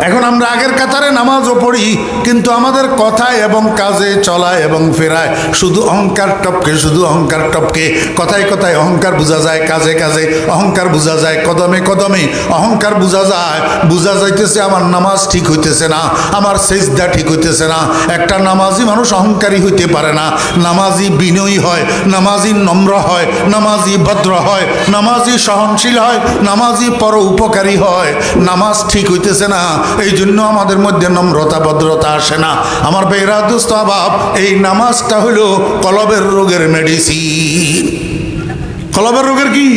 এখন আমরা আগের কাতারে নামাজও পড়ি, কিন্তু আমাদের কথায় এবং কাজে, চলায় এবং ফেরায় শুধু অহংকার টপকে, শুধু অহংকার টপকে। কথায় কথায় অহংকার বোঝা যায়, কাজে কাজে অহংকার বোঝা যায়, কদমে কদমে অহংকার বোঝা যায়। বোঝা যাইতেছে আমার নামাজ ঠিক হইতেছে না, আমার সেজদা ঠিক হইতেছে না। একটা নামাজি মানুষ অহংকারী হইতে পারে না। নামাজি বিনয়ী হয়, নামাজি নম্র হয়, নামাজি ভদ্র হয়, নামাজি সহনশীল হয়, নামাজি পর উপকারী হয়। নামাজ ঠিক হইতেছে না, এই জন্য আমাদের মধ্যে নম্রতা ভদ্রতা আসে না। আমার ভাইরা, দোস্ত বাপ, এই নামাজটা হইল কলবের রোগের মেডিসিন। কলবের রোগের কি?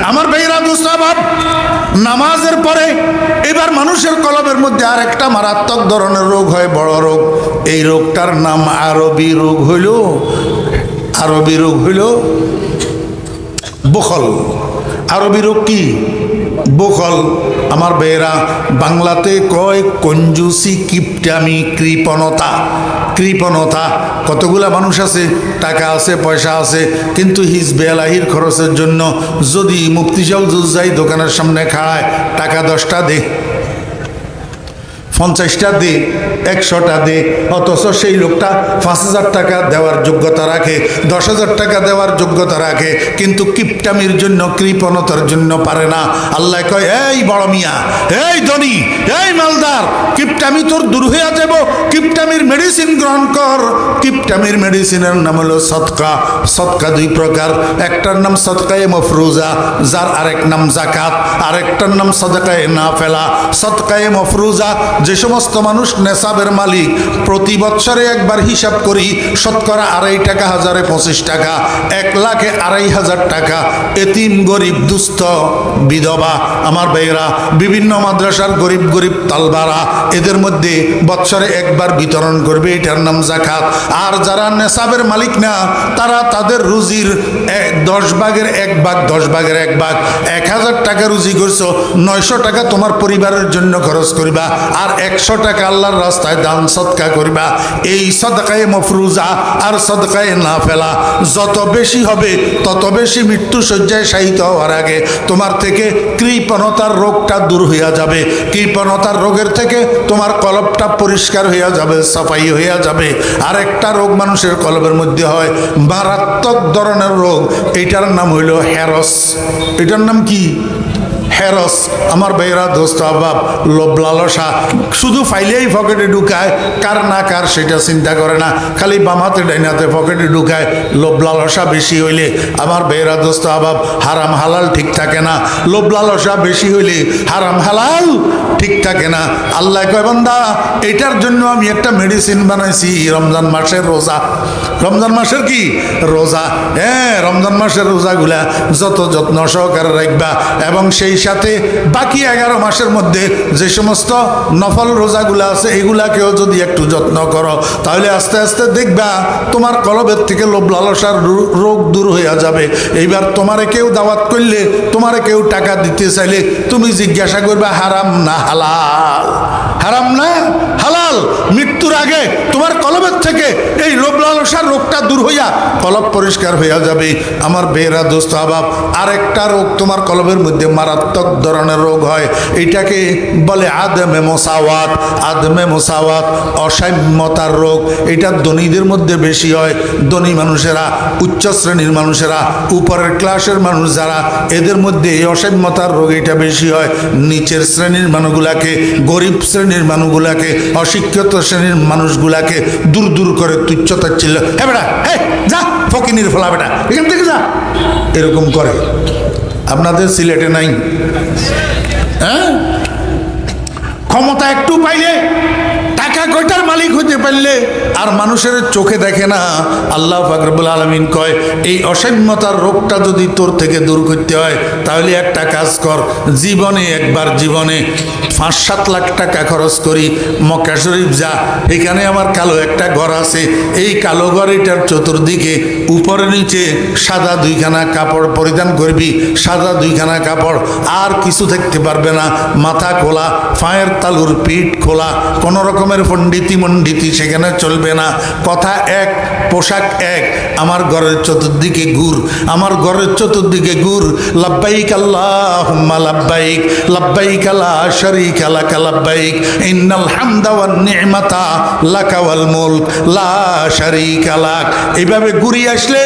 আমার ভাইরা, দোস্ত বাপ, নামাজের পরে এবার মানুষের কলবের মধ্যে আর একটা মারাত্মক ধরনের রোগ হয়, বড় রোগ। এই রোগটার নাম আরবি রোগ হইল, আরবি রোগ হইল বখল। আরবি রোগ কি? বখল। আমার বেয়েরা, বাংলাতে কয় কঞ্জুসি, কিপটামি, কৃপণতা। কৃপণতা। কতগুলা মানুষ আছে, টাকা আছে, পয়সা আছে, কিন্তু হিজবে এলাহির খরচের জন্য যদি মুফতি সাহেব যাই দোকানের সামনে খায়, টাকা 10টা দে, 50টা দে, 100টা দে, অথচ সেই লোকটা 5000 টাকা দেওয়ার যোগ্যতা রাখে, 10,000 টাকা দেওয়ার যোগ্যতা রাখে, কিন্তু কিপটামির জন্য, কৃপণতার জন্য পারে না। আল্লাহ কয়, এই বড় মিয়া, এই ধনী, এই মালদার, কিপটামি তোর দূর হইয়া যাব। কিপটামির মেডিসিন গ্রহণ কর। কিপটামির মেডিসিনের নাম হলো সদকা। সদকা 2 প্রকার, একটার নাম সদকায়ে মফরুজা, যার আরেক নাম জাকাত, আরেকটার নাম সদকায়ে নাফেলা। সদকায়ে মফরুজা, যে সমস্ত মানুষ নেশাবের মালিক, প্রতি বছরে একবার হিসাব করি, শতকরা 2.5 টাকা, 1025 টাকা, 1,00,000-এ 2,500 টাকা। এতিম, গরিব, দুস্থ, বিধবা, আমার ভাইয়েরা, বিভিন্ন মাদ্রাসার গরিব গরিব তালবারা, এদের মধ্যে বছরে একবার বিতরণ করবে, এটার নাম জাকাত। আর যারা নেশাবের মালিক না, তারা তাদের রুজির 10 ভাগের 1 ভাগ, 10 ভাগের 1 ভাগ, 1,000 টাকা রুজি করছো, 900 টাকা তোমার পরিবারের জন্য খরচ করবা, আর 100 টাকা আল্লাহর রাস্তায় দান সদকা করবা। এই সদকায়ে মফরুজা আর সদকায়ে নাফেলা যত বেশি হবে, তত বেশি মৃত্যু শয্যায় শায়িত হওয়ার আগে তোমার থেকে কৃপণতার রোগটা দূর হইয়া যাবে। কৃপণতার রোগের থেকে তোমার কলবটা পরিষ্কার হইয়া যাবে, সাফাই হইয়া যাবে। আর একটা রোগ মানুষের কলবের মধ্যে হয়, মারাত্মক ধরনের রোগ, এটার নাম হইল হেরস। এটার নাম কি? হেরস, আমার বেয়েরা দোস্ত আবাব, লোভ লালসা শুধু ফাইলেই পকেটে ঢুকায়, কার না কার সেটা চিন্তা করে না, খালি বামাতে ডাইনাতে পকেটে ঢুকায়। লোভ লালসা বেশি হইলে আমার বেয়েরা দোস্ত আবাব হারাম হালাল ঠিক থাকে না। লোভ লালসা বেশি হইলে হারাম হালাল ঠিক থাকে না। আল্লাহ কয় বান্দা এটার জন্য আমি একটা মেডিসিন বানাইছি, রমজান মাসের রোজা। রমজান মাসের কি রোজা? হ্যাঁ, রমজান মাসের রোজাগুলা যত যত্ন সহকারে রাখবা, এবং সেই সাথে বাকি 11 মাসের মধ্যে যে সমস্ত নফল রোজাগুলা আছে এগুলাকেও যদি একটু যত্ন করো, তাহলে আস্তে আস্তে দেখবা তোমার কলবের থেকে লোভ লালসার রোগ দূর হয়ে যাবে। এইবার তোমারে কেউ দাওয়াত করলে, তোমারে কেউ টাকা দিতে চাইলে তুমি জিজ্ঞাসা করবা হারাম না হালাল, হারাম না হালাল। মৃত্যুর আগে তোমার কলবের থেকে এই লোভ লালসার রোগটা দূর হইয়া কলব পরিষ্কার হইয়া যাবে। আমার বেয়েরা দোস্ত আবাব, আরেকটা রোগ তোমার কলবের মধ্যে মারাত্মক ধরনের রোগ হয়, এটাকে বলে আদমে মোসাওয়াত। আদমে মোসাওয়াত, অসাম্যতার রোগ। এটা ধনীদের মধ্যে বেশি হয়। ধনী মানুষেরা, উচ্চ শ্রেণীর মানুষেরা, উপরের ক্লাসের মানুষ যারা, এদের মধ্যে এই অসাম্যতার রোগ এটা বেশি হয়। নিচের শ্রেণীর মানুষগুলাকে, গরিব শ্রেণীর মানুষগুলাকে, অশিক্ষিত শ্রেণীর মানুষগুলাকে দূর দূর করে তুচ্ছতা ছিল, হ্যাঁ বেটা, হ্যাঁ যা ফকিনির ফলা বেটা, এখান থেকে যা, এরকম করে। আপনাদের সিলেটে নাই? হ্যাঁ, ক্ষমতা একটু পাইলে, টাকা কয়টার মালিক হতে পারলে আর মানুষের চোখে দেখে না। আল্লাহ পাক রব্বুল আলামিন কয় এই অসাম্যতার রোগটা যদি তোর থেকে দূর করতে হয় তাহলে একটা কাজ কর, জীবনে একবার, জীবনে 5-7 লাখ টাকা খরচ করি, মক্কা শরীফ যা, এখানে আমার কালো একটা ঘর আছে, এই কালো ঘরটার চতুর্দিকে উপরে নিচে সাদা 2খানা কাপড় পরিধান করবি, সাদা 2খানা কাপড়, আর কিছু দেখতে পারবে না, মাথা খোলা, পায়ের তালুর পিঠ খোলা, কোনো রকমের পণ্ডিতি মণ্ডিতি সেখানে চলবে না, কথা এক, পোশাক এক। আমার ঘরের চতুর্দিকে ঘুর, আমার ঘরের চতুর্দিকে ঘুর, লাব্বাইক আল্লাহুম্মা লাব্বাইক, লাব্বাইক লা শারীকা লাকা লাব্বাইক, ইন্নাল হামদা ওয়ান নি'মাতা লাকা ওয়াল মুলক লা শারীকা লাক। এইভাবে ঘুরে আসলে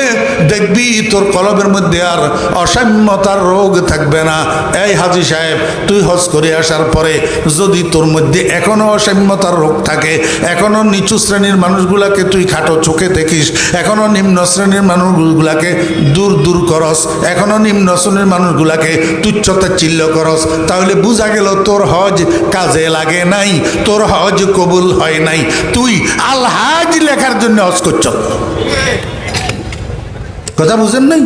দেখবি তোর কলবের মধ্যে আর অসাম্যতার রোগ থাকবে না। এই হাজী সাহেব, তুই হজ করে আসার পরে যদি তোর মধ্যে এখনো অসাম্যতার রোগ থাকে, এখনো নিচু শ্রেণীর মানুষগুলাকে তুই খাটো চোখে দেখিস, এখনো নিম্ন শ্রেণীর মানুষগুলাকে দূর দূর করস, এখনো নিম্ন শ্রেণীর মানুষগুলাকে তুচ্ছতাচ্ছিল্য করস, তাহলে বোঝা গেল তোর হজ কাজে লাগে নাই, তোর হজ কবুল হয় নাই, তুই আল হাজ লেখার জন্য হজ করছ। কথা বুঝেন নাই?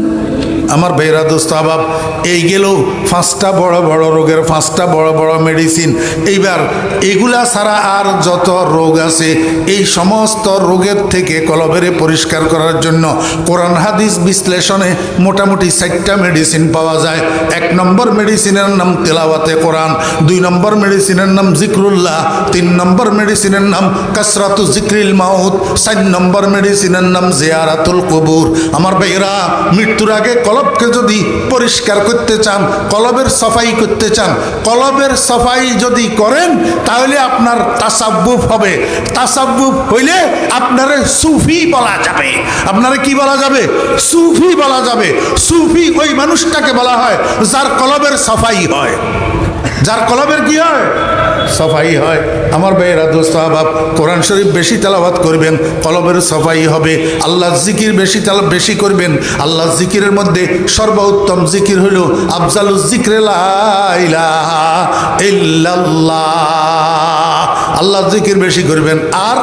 আমার ভাইরা দোস্ত আবাব, এই গেল 5টা বড় বড় রোগের 5টা বড় বড় মেডিসিন। এইবার এগুলা ছাড়া আর যত রোগ আছে, এই সমস্ত রোগের থেকে কলবেরে পরিষ্কার করার জন্য কোরআন হাদিস বিশ্লেষণে মোটামুটি 4টা মেডিসিন পাওয়া যায়। 1 নম্বর মেডিসিনের নাম তেলাওয়াতে কোরআন, 2 নম্বর মেডিসিনের নাম জিক্রুল্লাহ, 3 নম্বর মেডিসিনের নাম কাসরাতু জিক্রিল মাউত, 4 নম্বর মেডিসিনের নাম জিয়ারাতুল কুবুর। আমার ভাইরা, মৃত্যুর আগে কলবকে যদি পরিষ্কার করতে চান, কলবের সাফাই করতে চান, কলবের সাফাই যদি করেন তাহলে আপনার তাসাব্বুফ হবে। তাসাব্বুফ হইলে আপনারে সুফি বলা যাবে। আপনারে কি বলা যাবে? সুফি বলা যাবে। সুফি ওই মানুষটাকে বলা হয় যার কলবের সাফাই হয়, যার কলবের কি হয়? সাফাই হয়। আমার ভাইয়েরা দোস্ত আহবাব, কোরআন শরীফ বেশি তেলাওয়াত করবেন, কলবের সাফাই হবে। আল্লাহ জিকির বেশি করবেন। আল্লাহ জিকিরের মধ্যে সর্বোত্তম জিকির হইল আফজালুজ যিকরি লা ইলাহা ইল্লাল্লাহ। আল্লাহ জিকির বেশি করবেন, আর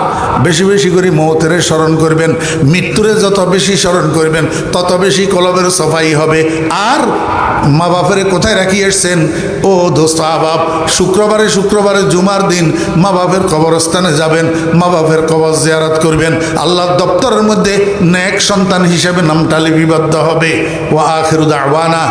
বেশি বেশি করে মওতের স্মরণ করবেন। মৃত্যুরে যত বেশি স্মরণ করবেন তত বেশি কলবের সাফাই হবে। আর মা বাপের কোথায় রাখি এসছেন? ও দোস্ত আহবাব, শুক্রবারে জুমার দিন মা বাপের কবরস্থানে যাবেন, মা বাপের কবর জিয়ারত করবেন। আল্লাহর দপ্তরের মধ্যে নেক সন্তান হিসেবে নামটা লিপিবদ্ধ হবে। ওয়া আখিরু দাওয়ানা